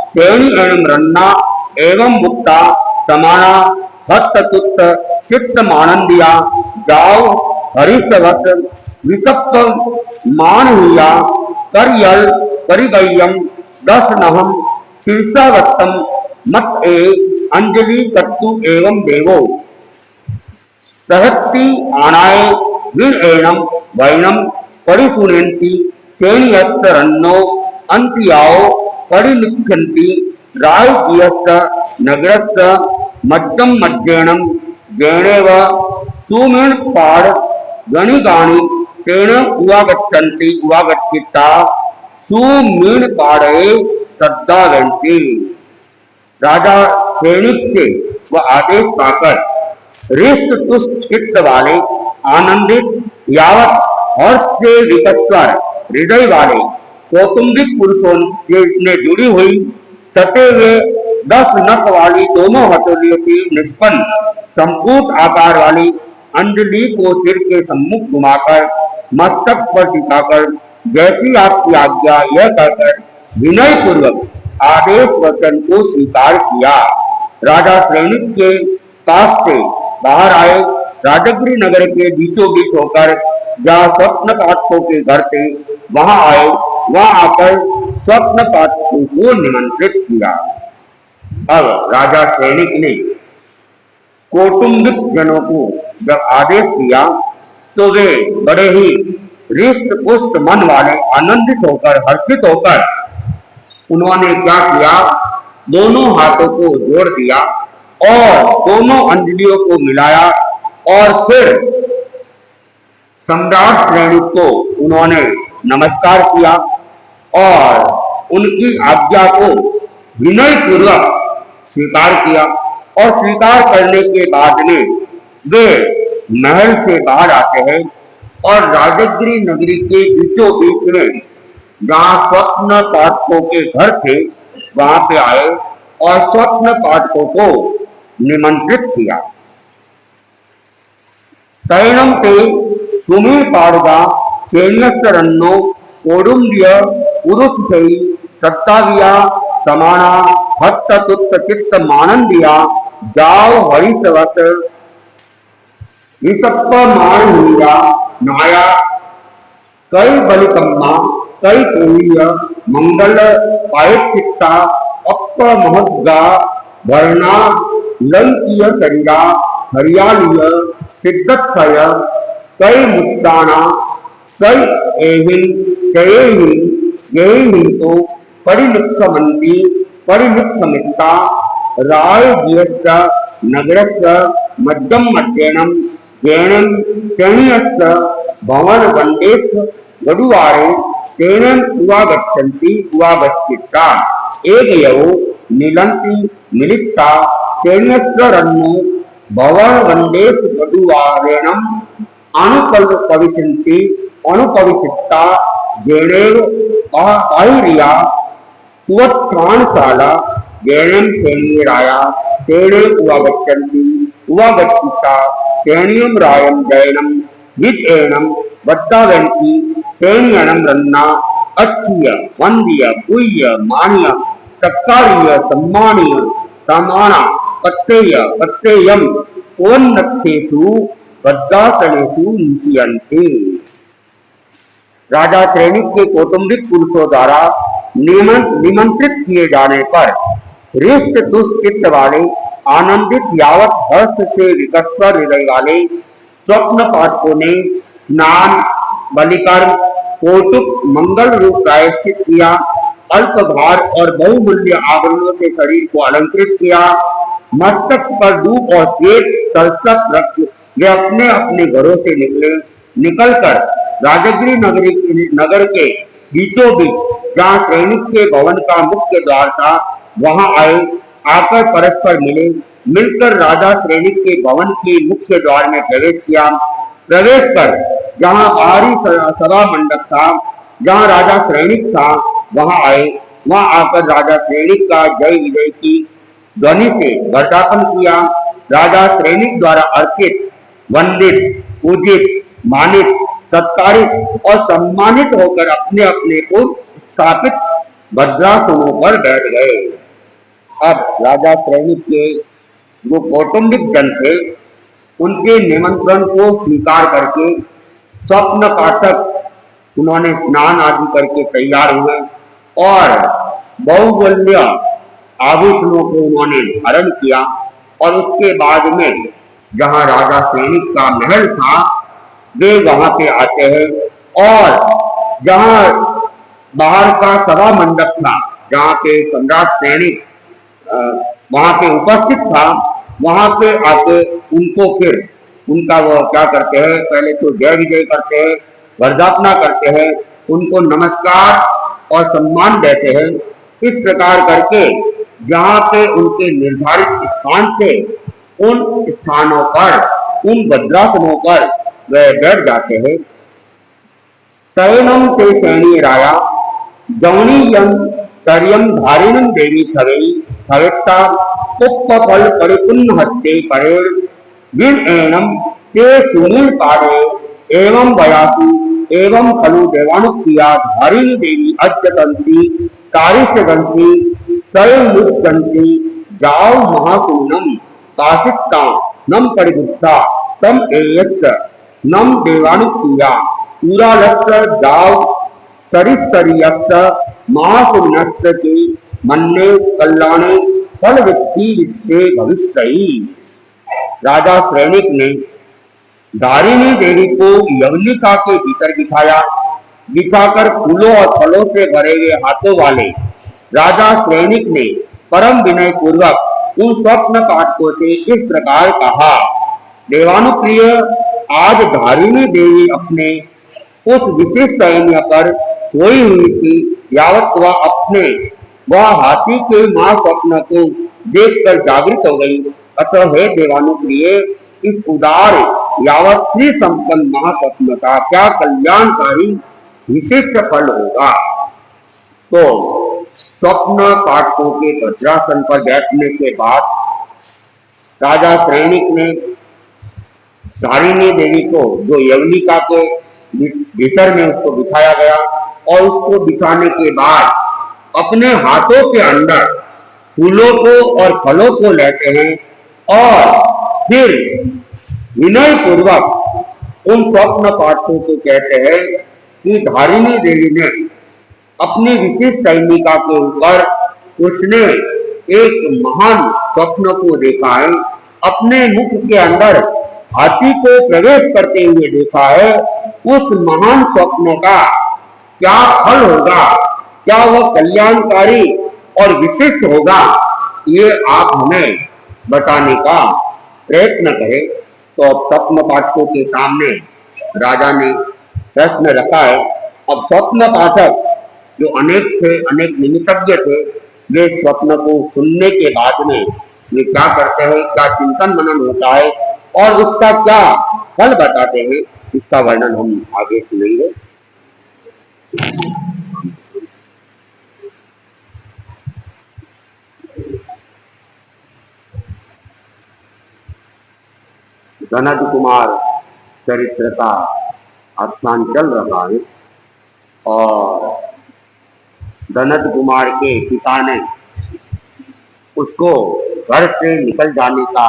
श्रेणी एवं रन्ना एवं मुक्ता समाना हस्ततुत्त चित्त मानंदिया जाओ हरिषवत विसप्त मान हुआ करयल परिगय्यम दशनहम शीर्षावत्तम मत ए अंजलि कट्टु एवं देवो सहत्ति आनाय वीर एणम वैनम परिसुनेन्ति सेनियस्त रन्नो अंतियाओ परिलिख्यन्ति राजकीयस्त नगरस्त मध्यम मध्येणम गेणेव सुमीण पाड़ गणिगाणि तेन उवागच्छन्ति उवागच्छिता सुमीण पाड़े श्रद्धावन्ति। राजा सैनिक से वह आदेश पाकर हृष्ट तुष्ट चित्त वाले आनंदित यावत हर्ष से विकस्वर हृदय वाले कौटुंबिक पुरुषों से जुड़ी हुई सटे हुए 10 नख वाली दोनों हथेलियों की निष्पन्न संपूर्ण आकार वाली अंजलि को सिर के सम्मुख घुमाकर मस्तक पर टिकाकर जैसी आपकी आज्ञा यह कहकर विनय पूर्वक आदेश वचन को स्वीकार किया। राजा सैनिक के पास से बाहर आए, राजगृह नगर के बीचों बीच होकर जहाँ स्वप्न पाठकों के घर थे वहां आए, वहां आकर स्वप्न पाठकों को निमंत्रित किया। अब राजा सैनिक ने कौटुंबिक जनों को जब आदेश दिया तो वे बड़े ही हृष्ट पुष्ट मन वाले आनंदित होकर हर्षित होकर उन्होंने क्या किया, दोनों हाथों को जोड़ दिया और दोनों अंजलियों को मिलाया और फिर सम्राट श्रेणी को उन्होंने नमस्कार किया और उनकी आज्ञा को विनय पूर्वक स्वीकार किया। और स्वीकार करने के बाद में वे महल से बाहर आते हैं और राजगृह नगरी के बीचों बीच में जहाँ स्वप्न पाठकों के घर थे वहां पे आए और स्वप्न पाठकों को निमंत्रित किया। तैणम ते सुमीर पाड़गा सेन्यस्तरन्नो कौडुंबिय पुरुष सत्ताविया समाना हस्ततुत्त चित्त मानंदिया जाओ हरिषवत विसप्प मान हुआ नाया कई बलिकम्मा कई कोलिय मंगल पायचित्ता अप्प महद्गा भरना लंकीय शरीरा हरियालीय सिद्धक्षय कई मुक्ताना सई एहिं जयेहि जयेहि तो परिलुप्तमन्ति परिलुप्तमित्ता रायज्यश्च नगरस्य मध्यम मध्येनं जैनं श्रेणीयश्च भवन वन्देश्व गडुवारे तेनं उवागच्छन्ति उवागच्छिता एकयौ मिलन्ति मिलित्ता श्रेणीयश्च रन्नो भवन वन्देश्व गडुवारेणम् अनुपविशन्ति अनुपविशिता जैनेव बाहिरिया उवत्थानशाला जैनं श्रेणीराया तेणे उवागच्छन्ति उवागच्छिता श्रेणीयं रायं जैनं वित्एनं वट्टावन्ति श्रेणीयनं रन्ना अच्छीय वंदीय गुह्य मान्य सत्कारीय सम्मानीय समाना पत्तेय पत्तेयं ओन्नत्थेषु वज्रासनेषु निशीयन्ते। राजा सैनिक के कौटुंबिक पुरुषों द्वारा निमंत्रित किए जाने पर हृष्ट तुष्ट चित्त वाले आनंदित यावत हर्ष से विकस्वर हृदय वाले स्वप्न पाठकों ने स्नान बलिकर्म कौटुक मंगल रूप प्रायश्चित किया, अल्प भार और बहुमूल्य आभरणों से शरीर को अलंकृत किया, मस्तक पर धूप और श्वेत तलसक रख वे अपने अपने घरों से निकलकर राजगिरी नगर के बीचों बीच जहाँ सैनिक के भवन का मुख्य द्वार था वहां आए, आकर परस्पर मिले, मिलकर राजा सैनिक के भवन के मुख्य द्वार में प्रवेश किया। प्रवेश कर जहाँ बाहरी सभा मंडप था जहाँ राजा सैनिक था वहां आए, वहां आकर राजा सैनिक का जय विजय की ध्वनि से वर्धापन किया। राजा सैनिक द्वारा अर्पित वंदित पूजित मानित सत्कारित और सम्मानित होकर अपने अपने को स्थापित भद्रासनों पर बैठ गए। अब राजा सैनिक के जो कौटुंबिक जन थे उनके निमंत्रण को स्वीकार करके स्वप्न पाठक उन्होंने स्नान आदि करके तैयार हुए और बहुमूल्य आभूषणों को उन्होंने धारण किया और उसके बाद में जहाँ राजा सैनिक का महल था वे वहां पे आते हैं और जहाँ बाहर का सभा मंडप था जहाँ पे सम्राट सैनिक वहां पे उपस्थित था वहां पे आके उनको फिर उनका वो क्या करते हैं, पहले तो जय विजय करते हैं, वर्धापना करते हैं, उनको नमस्कार और सम्मान देते हैं। इस प्रकार करके जहाँ पे उनके निर्धारित स्थान थे उन स्थानों पर उन भद्रासनों पर वह बैठ जाते हैं। शयनम से सैनी राया जौनीयम तर्यम धारिणम देवी थवेई थवेत्ता उपफल परिपूर्ण हस्ते परेण विनएनम ते सुनील पारे एवं बयासु एवं खलु देवानुप्रिया धारिणी देवी अद्यतंती कारिष्यगंसी स्वयंमुद्यंती जाव महाकुलम काशिता नम परिबुद्धा तम एयस्य नम देवानुप्रिया पूरालस्य जाव सरिस्तरियस्य महाकुलस्य के मन्ने कल्याणे फल वित्ती वित्ते भविष्यति। राजा सैनिक ने धारिणी देवी को यवनिका के भीतर बिठाकर फूलों और फलों से भरे हुए हाथों वाले राजा सैनिक ने परम विनय पूर्वक उन स्वप्न पाठकों से इस प्रकार कहा, देवानुप्रिय आज धारिणी देवी अपने उस विशिष्ट सैन्य पर सोई हुई थी यावत वह हाथी के महास्वप्न को देखकर जागृत हो गई। अतः हे देवानुप्रिय इस उदार यावत श्री संपन्न महास्वप्न का क्या कल्याणकारी विशिष्ट फल होगा। तो स्वप्न पाठकों के वज्रासन पर बैठने के बाद राजा सैनिक ने धारिणी देवी को जो यवनिका के भीतर में उसको बिठाया गया और उसको बिठाने के बाद अपने हाथों के अंदर फूलों को और फलों को लेते हैं और फिर विनय पूर्वक उन स्वप्न पाठकों को कहते हैं कि धारिणी देवी ने अपनी विशिष्ट सैनिका के ऊपर उसने एक महान स्वप्न को देखा है, अपने मुख के अंदर हाथी को प्रवेश करते हुए देखा है। उस महान स्वप्न का क्या फल होगा, क्या वह कल्याणकारी और विशिष्ट होगा, ये आप हमें बताने का प्रयत्न करें। तो अब स्वप्न पाठकों के सामने राजा ने प्रश्न रखा है। अब स्वप्न पाठक जो अनेक थे, अनेक निमित्तज्ञ थे, वे स्वप्न को सुनने के बाद में वे क्या करते हैं, क्या चिंतन मनन होता है और उसका क्या फल बताते हैं, इसका वर्णन हम आगे सुनेंगे। जनक कुमार चरित्र का आख्यान चल रहा है और जनक कुमार के पिता ने उसको घर से निकल जाने का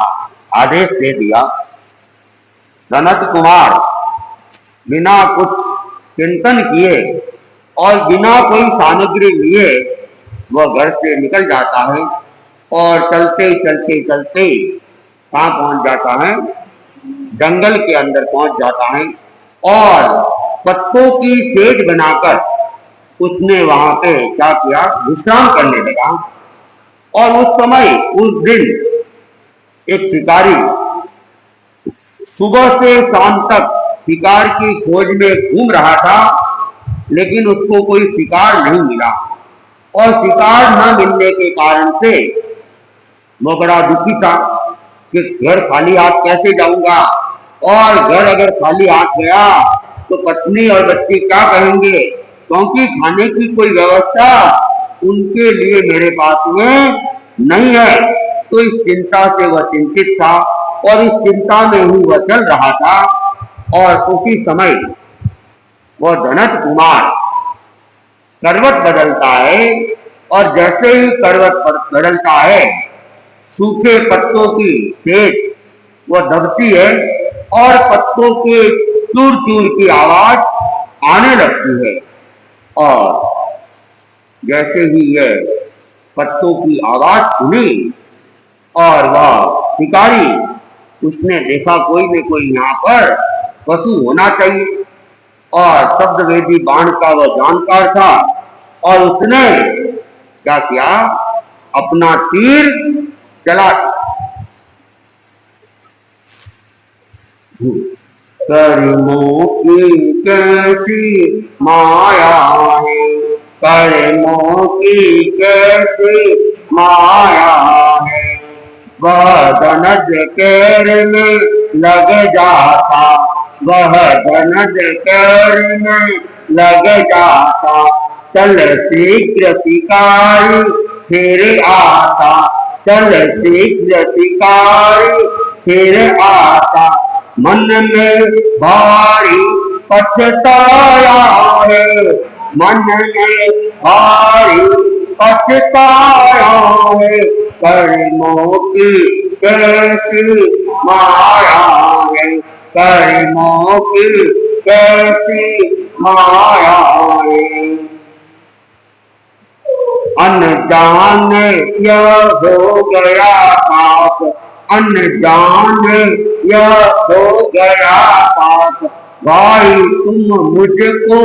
आदेश दे दिया। जनक कुमार बिना कुछ चिंतन किए और बिना कोई सामग्री लिए वह घर से निकल जाता है और चलते चलते चलते कहाँ पहुंच जाता है, जंगल के अंदर पहुंच जाता है और पत्तों की सेज बनाकर उसने वहां पे क्या किया, विश्राम करने लगा। और उस समय, उस दिन एक शिकारी सुबह से शाम तक शिकार की खोज में घूम रहा था, लेकिन उसको कोई शिकार नहीं मिला और शिकार न मिलने के कारण से वो बड़ा दुखी था कि घर खाली हाथ कैसे जाऊंगा, और घर अगर खाली हाथ गया तो पत्नी और बच्चे क्या कहेंगे, क्योंकि खाने की कोई व्यवस्था उनके लिए मेरे पास में नहीं है। तो इस चिंता से वह चिंतित था और इस चिंता में ही वह चल रहा था। और उसी समय वह जनक कुमार करवट बदलता है और जैसे ही करवट बदलता है, सूखे पत्तों की सेज वह दबती है और पत्तों के चूर चूर की आवाज आने लगती है। और जैसे ही यह पत्तों की आवाज सुनी और वह शिकारी, उसने देखा कोई न कोई यहाँ पर पशु होना चाहिए और शब्द वेदी बाण का वह जानकार था और उसने क्या किया, अपना तीर चला। कर्मों की कैसी माया है, कर्मों की कैसी माया है, वह धनज कैर में लग जाता, वह धनज कैर में लग जाता, चल शीघ्र शिकारी फिर आता, चल शीघ्र शिकारी फिर आता, मन में भारी पछताया है, मन में भारी पछताया है, कर्मों की कैसी माया है, कर्मों की कैसी माया है। अनजान यह हो गया पाप, अनजान यह हो गया पाप, भाई तुम मुझको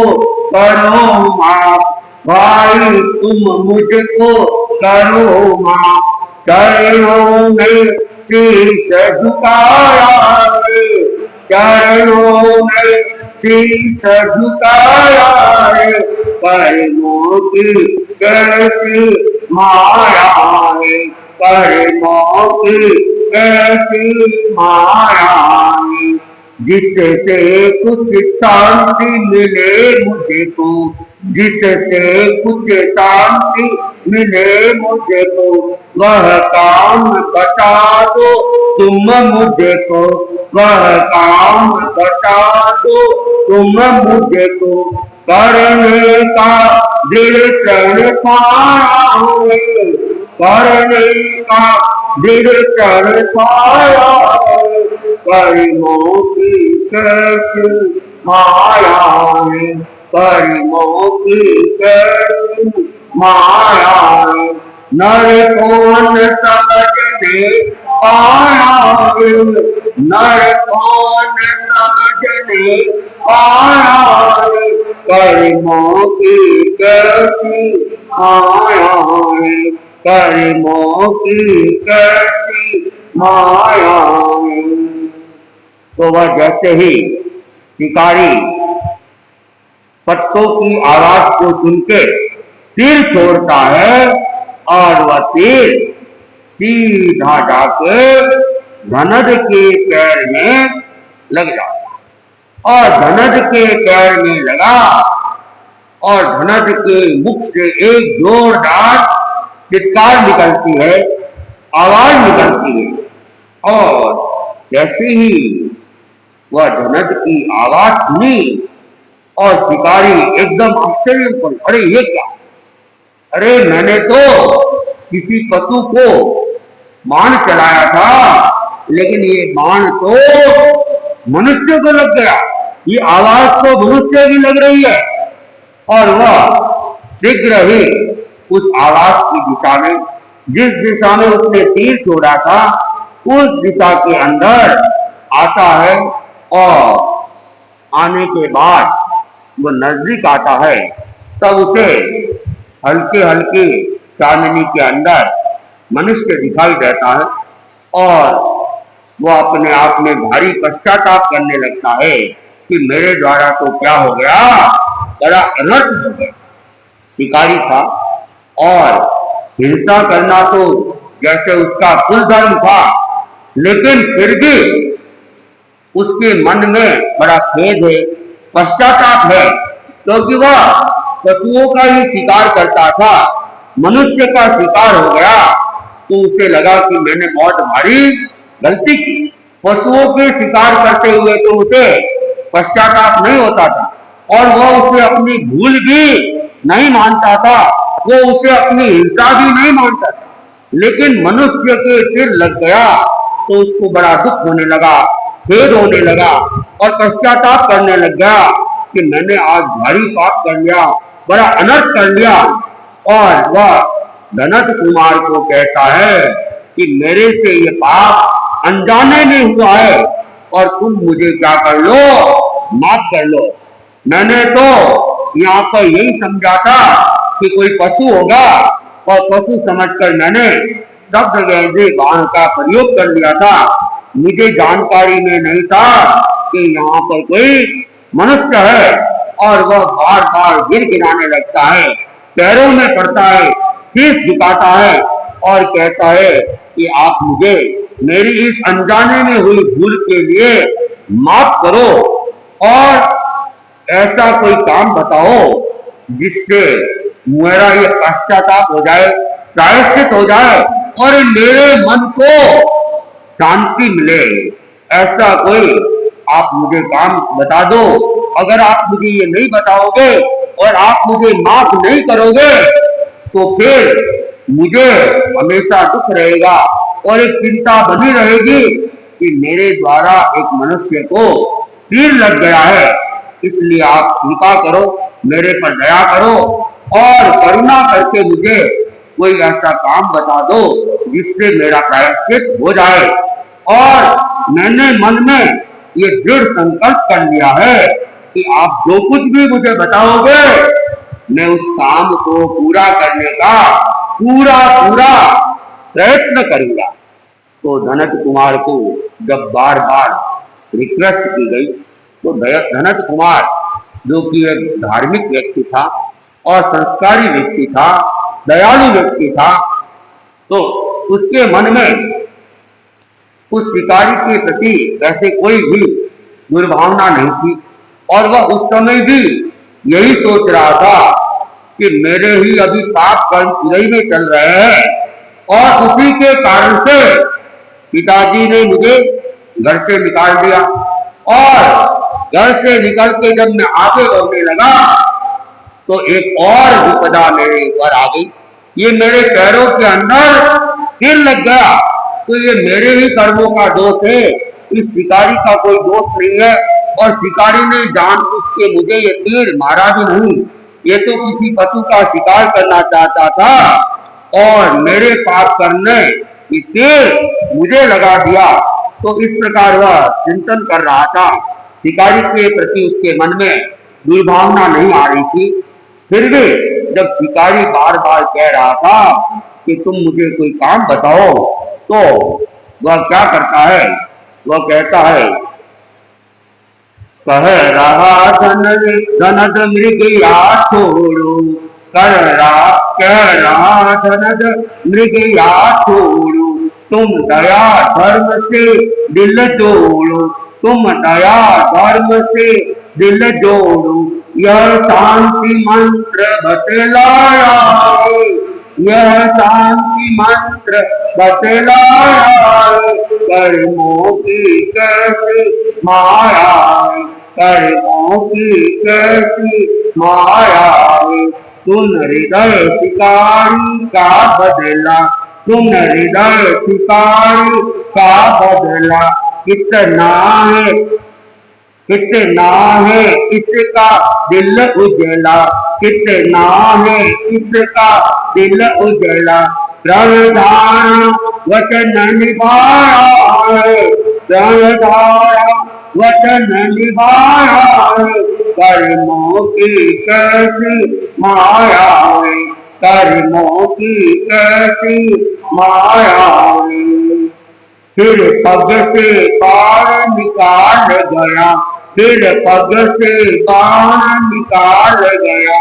करो माफ, भाई तुम मुझको करो माफ, चरणों में शीश झुकाया है, चरणों में शीश झुकाया है, कर्मों की कैसी माया है, कर्मों की कैसी माया है, जिससे कुछ शांति मिले मुझे को, जिससे कुछ शांति मिले मुझे को, वह काम बता दो तुम मुझे को, वह काम बता दो तुम मुझे को, करने का दृढ़ प्रण पाया है, करने का दृढ़ प्रण पाया है, कर्मों की कैसी माया है, कर्मों की कैसी माया है, नर कौन समझने पाया रे, नर कौन समझने पाया रे, कर्मों की कैसी माया है, कर्मों की कैसी माया है। तो वह जैसे ही शिकारी पत्तों की आवाज को सुन के तीर छोड़ता है और वह तीर सीधा जाके धनद के पैर में लग जाता है। और धनद के पैर में लगा और धनद के मुख से एक जोरदार चित्कार निकलती है, आवाज निकलती है। और जैसे ही वह धनद की आवाज सुनी और शिकारी एकदम आश्चर्य में पड़, अरे ये क्या, अरे मैंने तो किसी पशु को बाण चलाया था, लेकिन ये बाण तो मनुष्य को लग गया, ये आवाज तो मनुष्य की लग रही है। और वह शीघ्र ही उस आवाज की दिशा में, जिस दिशा में उसने तीर छोड़ा था, उस दिशा के अंदर आता है। और आने के बाद वो नजदीक आता है, तब उसे हल्के हल्के चांदनी के अंदर मनुष्य दिखाई देता है। और वो अपने आप में भारी पश्चाताप करने लगता है कि मेरे द्वारा तो क्या हो गया, बड़ा अनर्थ हो गया। शिकारी था और हिंसा करना तो जैसे उसका कुल धर्म था, लेकिन फिर भी उसके मन में बड़ा खेद है, पश्चाताप है, क्योंकि वह पशुओं का ही शिकार करता था, मनुष्य का शिकार हो गया। तो उसे लगा कि मैंने बहुत भारी गलती की। पशुओं के शिकार करते हुए तो उसे पश्चाताप नहीं होता था और वह उसे अपनी भूल भी नहीं मानता था, वो उसे अपनी हिंसा भी नहीं मानता था। लेकिन मनुष्य के सिर लग गया तो उसको बड़ा दुख होने लगा, खेद होने लगा और पश्चाताप करने लग गया कि मैंने आज भारी पाप कर लिया, बड़ा अनर्थ कर लिया। और वह धनत कुमार को कहता है कि मेरे से ये पाप अनजाने में हुआ है और तुम मुझे क्या कर लो, माफ कर लो। मैंने तो यहाँ पर यही समझा था कि कोई पशु होगा और पशु समझकर मैंने शब्द वैधे बाण का प्रयोग कर लिया था। मुझे जानकारी में नहीं था कि यहाँ पर कोई मनुष्य है। और वह बार बार गिर गिराने लगता है, पैरों में पड़ता है, शीश झुकाता है और कहता है कि आप मुझे मेरी इस अनजाने में हुई भूल के लिए माफ करो और ऐसा कोई काम बताओ जिससे मेरा ये पश्चाताप हो जाए, प्रायश्चित हो जाए और मेरे मन को शांति मिले। ऐसा कोई आप मुझे काम बता दो। अगर आप मुझे ये नहीं बताओगे और आप मुझे माफ नहीं करोगे तो फिर मुझे हमेशा दुख रहेगा और एक चिंता बनी रहेगी कि मेरे द्वारा एक मनुष्य को तीर लग गया है। इसलिए आप कृपा करो, मेरे पर दया करो और करुणा करके मुझे कोई ऐसा काम बता दो जिससे मेरा प्रायश्चित हो जाए। और मैंने मन में ये दृढ़ संकल्प कर लिया है कि आप जो कुछ भी मुझे बताओगे मैं उस काम को पूरा करने का पूरा प्रयत्न करूंगा। तो धनत कुमार को जब बार बार रिक्वेस्ट की गई तो धनत कुमार, जो कि एक धार्मिक व्यक्ति था और संस्कारी व्यक्ति था, दयालु व्यक्ति था, तो उसके मन में उस शिकारी के प्रति वैसे कोई भी दुर्भावना नहीं थी। और वह उस समय भी यही सोच रहा था कि मेरे ही अभी पाप कर्म उदय में चल रहे हैं और उसी के कारण से पिताजी ने मुझे घर से निकाल दिया। और घर से निकल के जब मैं आगे बढ़ने लगा तो एक और विपदा मेरे ऊपर आ गई। ये मेरे पैरों के अंदर तीर लग गया। तो ये मेरे ही कर्मों का दोष है, इस शिकारी का कोई दोष नहीं है। और शिकारी ने जानबूझ के मुझे ये तीर मारा भी नहीं, ये तो किसी पशु का शिकार करना चाहता था और मेरे पाप करने की तीर मुझे लगा दिया। तो इस प्रकार वह चिंतन कर रहा था। शिकारी के प्रति उसके मन में दुर्भावना नहीं आ रही थी। फिर भी जब शिकारी बार बार कह रहा था कि तुम मुझे कोई काम बताओ, तो वह क्या करता है, वह कहता है, कह रहा धनद मृग या छोड़ो, कह रहा धनद मृग या छोड़ो, तुम दया धर्म से दिल जोड़ो, तुम दया धर्म से दिल जोड़ो, यह शांति मंत्र बतलाया, यह शांति मंत्र बतलाया, कर्मों की कैसी माया, कर्मों की कैसी माया, सुन हृदय शिकारी का बदला, सुन हृदय शिकारी का बदला, कितना है इसका दिल उजला, कितना है इसका दिल उजला, प्रणधारा वचन निभाया है, प्रणधारा वचन निभाया है, कर्मों की कैसी माया है, कर्मों की कैसी माया है। फिर पग से बाण निकाल गया, फिर पग से बाण निकाल गया,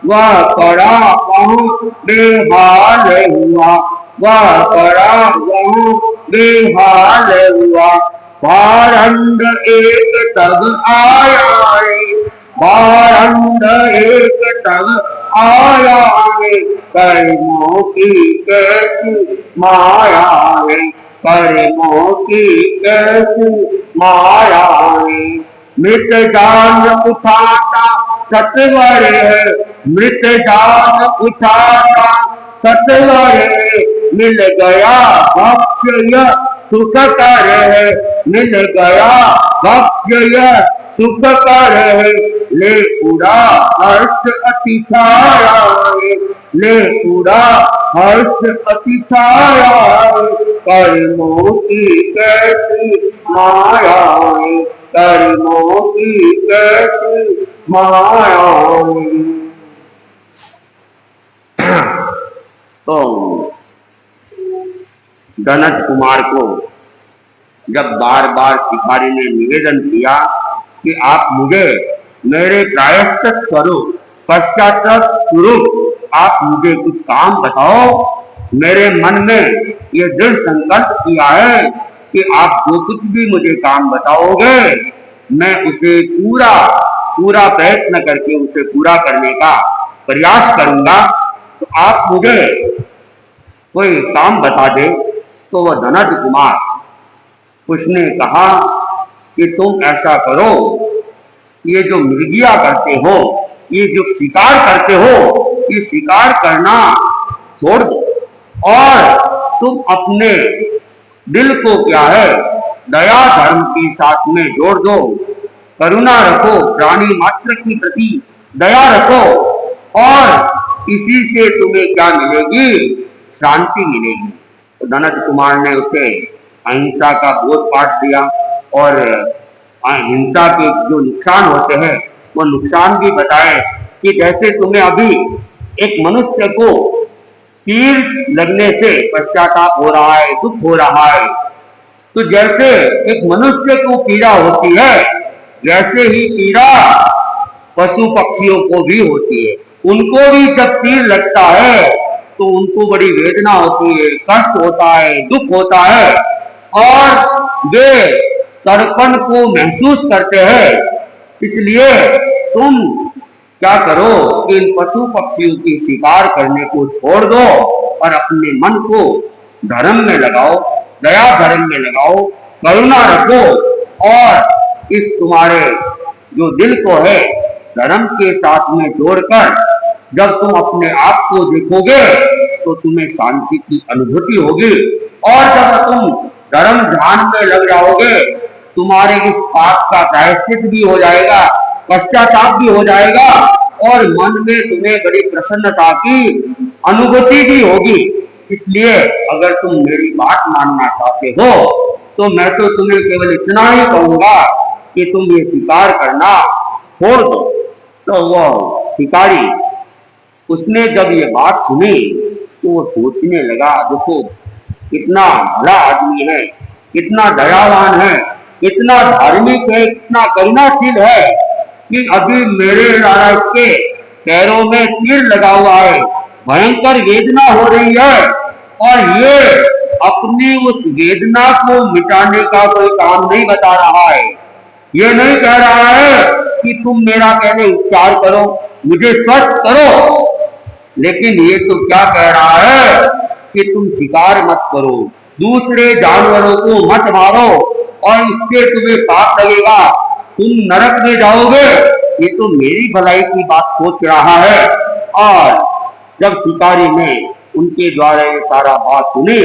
वह पड़ा वहाँ बेहाल हुआ, वह पड़ा वहाँ बेहाल हुआ, बारंद एक तब आया रे, बारंद एक तब आया रे, कर्मों की कैसी माया है, कर्मों की कैसी माया है। मृत जान उठाता सत्वर है, मृत जान उठाता सत्वर है, मिल गया भक्ष्य सुख कर है, मिल गया भक्ष्य सुख कर है, ले उड़ा हर्ष अति छाया है, ले उड़ा हर्ष अति छाया है, कर्मों की कैसी माया है, कर्मों की कैसी माया है। तो धनत कुमार को जब बार बार शिकारी ने निवेदन किया कि आप मुझे मेरे प्रायश्चित स्वरूप, पश्चाताप स्वरूप आप मुझे कुछ काम बताओ, मेरे मन में ये दृढ़ संकल्प किया है कि आप जो कुछ भी मुझे काम बताओगे मैं उसे पूरा प्रयत्न करके उसे पूरा करने का प्रयास करूंगा, तो आप मुझे कोई काम बता दे। तो वह धनज कुमार उसने कहा कि तुम ऐसा करो, ये जो मृगिया करते हो, ये जो शिकार करते हो, ये शिकार करना छोड़ दो और तुम अपने दिल को क्या है दया धर्म के साथ में जोड़ दो, करुणा रखो, प्राणी मात्र के प्रति दया रखो और इसी से तुम्हें क्या मिलेगी, शांति मिलेगी। तो धनज कुमार ने उसे अहिंसा का बोध पाठ दिया और हिंसा के जो नुकसान होते हैं वो नुकसान भी बताए कि जैसे तुम्हें अभी एक मनुष्य को तीर लगने से पश्चाताप हो रहा है, दुख हो रहा है, तो जैसे एक मनुष्य को पीड़ा होती है वैसे ही पीड़ा पशु पक्षियों को भी होती है। उनको भी जब तीर लगता है तो उनको बड़ी वेदना होती है, कष्ट होता है, दुख होता है और वे तड़पण को महसूस करते हैं। इसलिए तुम क्या करो कि इन पशु पक्षियों की शिकार करने को छोड़ दो और अपने मन को धर्म में लगाओ, दया धर्म में लगाओ, करुणा रखो और इस तुम्हारे जो दिल को है धर्म के साथ में जोड़कर जब तुम अपने आप को देखोगे तो तुम्हें शांति की अनुभूति होगी और जब तुम धर्म ध्यान में लग जाओगे तुम्हारे इस पाप का प्रायश्चित भी हो जाएगा, पश्चाताप भी हो जाएगा और मन में तुम्हें बड़ी प्रसन्नता की अनुभूति भी होगी। इसलिए अगर तुम मेरी बात मानना चाहते हो तो मैं तो तुम्हें केवल इतना ही कहूंगा कि तुम ये शिकार करना छोड़ दो। तो वो शिकारी, उसने जब ये बात सुनी तो वो सोचने लगा, देखो कितना भला आदमी है, कितना दयावान है, कितना धार्मिक है, कितना करुणाशील है कि अभी मेरे महाराज के पैरों में तीर लगा हुआ है, भयंकर वेदना हो रही है और ये अपनी उस वेदना को मिटाने का कोई काम नहीं बता रहा है। ये नहीं कह रहा है कि तुम मेरा पहले उपचार करो, मुझे स्वस्थ करो, लेकिन ये तो क्या कह रहा है कि तुम शिकार मत करो, दूसरे जानवरों को मत मारो और इससे तुम्हें पाप लगेगा, तुम नरक में जाओगे। ये तो मेरी भलाई की बात सोच रहा है। और जब शिकारी ने उनके द्वारा ये सारा बात सुनी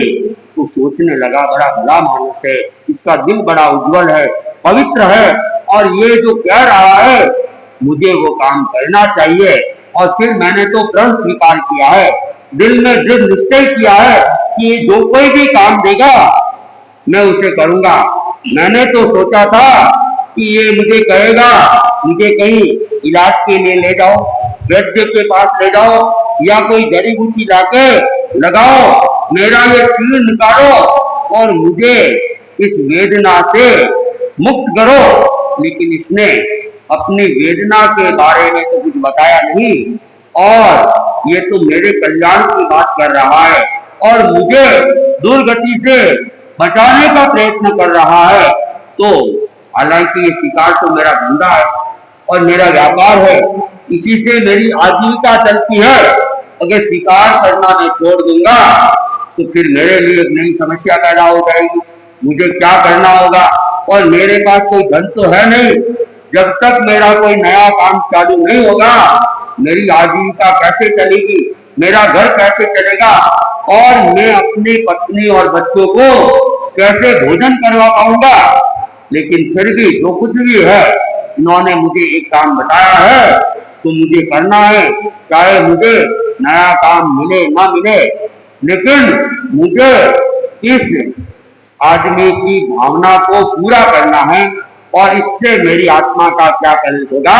तो सोचने लगा, बड़ा भला मानुष है, इसका दिल बड़ा उज्जवल है, पवित्र है और ये जो कह रहा है मुझे वो काम करना चाहिए। और फिर मैंने तो प्रण स्वीकार किया है, दिल में दृढ़ निश्चय किया है कि जो कोई भी काम देगा मैं उसे करूंगा। मैंने तो सोचा था कि ये मुझे कहेगा मुझे कहीं इलाज के लिए ले जाओ, वैद्य के पास ले जाओ या कोई जड़ी बूटी लाके लगाओ, मेरा ये तीर निकालो और मुझे इस वेदना से मुक्त करो। लेकिन इसने अपनी वेदना के बारे में तो कुछ बताया नहीं और ये तो मेरे कल्याण की बात कर रहा है और मुझे दुर्गति से बचाने का प्रयत्न कर रहा है। तो हालांकि ये शिकार तो मेरा धंधा है और मेरा व्यापार है, इसी से मेरी आजीविका चलती है। अगर शिकार करना मैं छोड़ दूंगा तो फिर मेरे लिए एक नई समस्या पैदा हो जाएगी, मुझे क्या करना होगा और मेरे पास कोई धन तो है नहीं। जब तक मेरा कोई नया काम चालू नहीं होगा मेरी आजीविका कैसे चलेगी, मेरा घर कैसे चलेगा और मैं अपनी पत्नी और बच्चों को कैसे भोजन करवा पाऊंगा। लेकिन फिर भी जो कुछ भी है इन्होंने मुझे एक काम बताया है तो मुझे करना है, चाहे मुझे नया काम मिले ना मिले, लेकिन मुझे इस आदमी की भावना को पूरा करना है और इससे मेरी आत्मा का क्या होगा,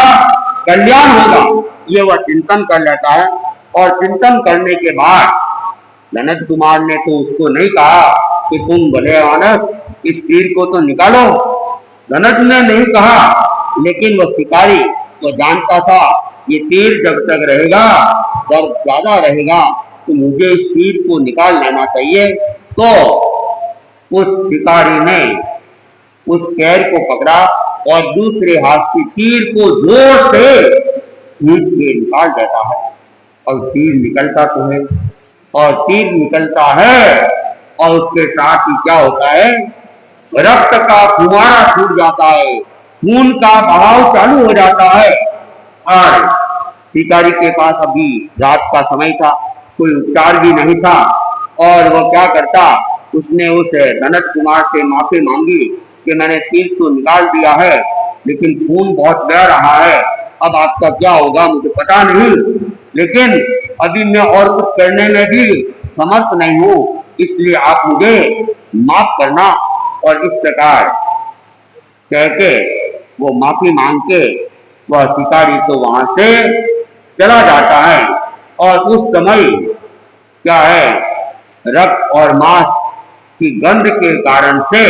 कल्याण होगा। ये वह चिंतन कर लेता है और चिंतन करने के बाद लनत कुमार ने तो उसको नहीं कहा कि तुम भले मानस इस तीर को तो निकालो, लनत ने नहीं कहा, लेकिन वह शिकारी वो जानता था ये तीर जब तक रहेगा, दर्द ज्यादा रहेगा, तो मुझे इस तीर को निकाल लेना चाहिए। तो उस शिकारी ने उस कैर को पकड़ा और दूसरे हाथ से तीर को जोर से खींच के निकाल देता है और तीर निकलता तो है और तीर निकलता है और उसके साथ ही क्या होता है, रक्त का फुवारा छूट जाता है, खून का बहाव चालू हो जाता है। और शिकारी के पास अभी रात का समय था, कोई उपचार भी नहीं था और वह क्या करता, उसने उस लनत कुमार से माफी मांगी कि मैंने तीर तो निकाल दिया है लेकिन खून बहुत बह रहा है, अब आपका क्या होगा मुझे पता नहीं, लेकिन अभी मैं और कुछ करने में भी समर्थ नहीं हूँ, इसलिए आप मुझे माफ करना। और इस प्रकार कहके वो माफी मांग के वह शिकारी तो वहां से चला जाता है। और उस समय क्या है, रक्त और मांस की गंध के कारण से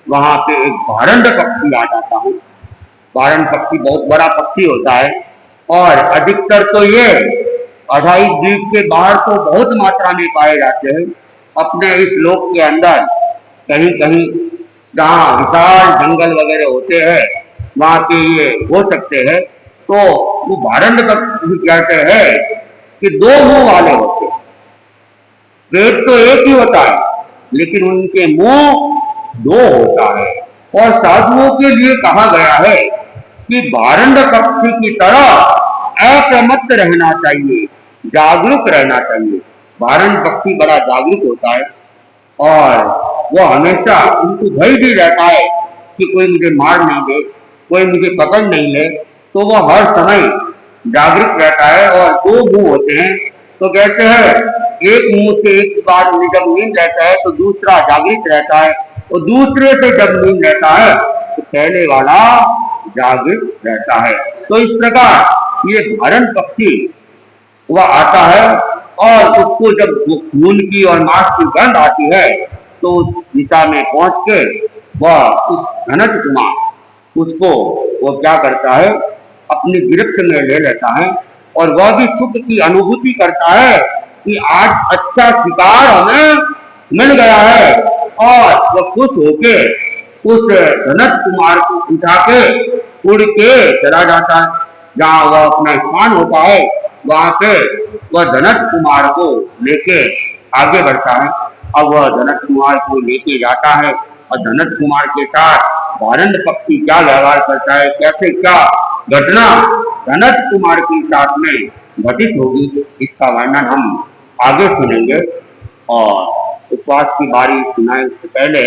वहां पे एक भारंड पक्षी आ जाता है। भारंड पक्षी बहुत बड़ा पक्षी होता है और अधिकतर तो ये अढ़ाई द्वीप के बाहर तो बहुत मात्रा में पाए जाते हैं। अपने इस लोक के अंदर कहीं कहीं जहाँ विशाल जंगल वगैरह होते हैं वहां पे ये हो सकते हैं। तो वो भारंड पक्षी कहते हैं कि दो मुंह वाले होते हैं, पेट तो एक ही होता है लेकिन उनके मुंह दो होता है। और साधुओं के लिए कहा गया है कि भारंड पक्षी की तरह अप्रमत्त रहना चाहिए, जागरूक रहना चाहिए। भारंड पक्षी बड़ा जागरूक होता है और वो हमेशा उनको भय भी रहता है कि कोई मुझे मार नहीं दे, कोई मुझे पकड़ नहीं ले, तो वो हर समय जागरूक रहता है। और दो मुंह होते हैं तो कहते हैं एक मुंह से एक बार जब नींद रहता है तो दूसरा जागृत रहता है, और दूसरे से जब नींद रहता है तो पहले वाला जागृत रहता है। तो इस प्रकार ये धारण पक्षी वह आता है, और उसको जब खून की और मांस की गंध आती है तो उस दिशा में पहुंच के वह उस धनत कुमार उसको वो क्या करता है, अपनी गिरफ्त में ले लेता है, और वह भी सुख की अनुभूति करता है कि आज अच्छा शिकार हमें मिल गया है, और वह खुश होके उस धनत कुमार को उठा के उड़ के चला जाता है। जहाँ वह अपना स्थान होता है वहां पे वह धनत कुमार को लेके आगे बढ़ता है। अब वह धनत कुमार को लेके जाता है, और धनत कुमार के साथ भारत पक्षी क्या व्यवहार करता है, कैसे क्या घटना धनत कुमार के साथ में घटित होगी, इसका वर्णन हम आगे सुनेंगे। और उपवास की बारी सुनाए उससे पहले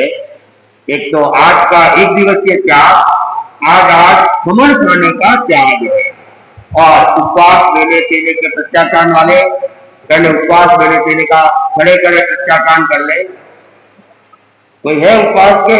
एक तो आज का एक दिवसीय त्याग, आज समण खाने का त्याग है। और उपवास बेले तेले के प्रत्याख्यान वाले पहले उपवास बेले तेले का खड़े खड़े प्रत्याख्यान कर ले। कोई है उपवास के?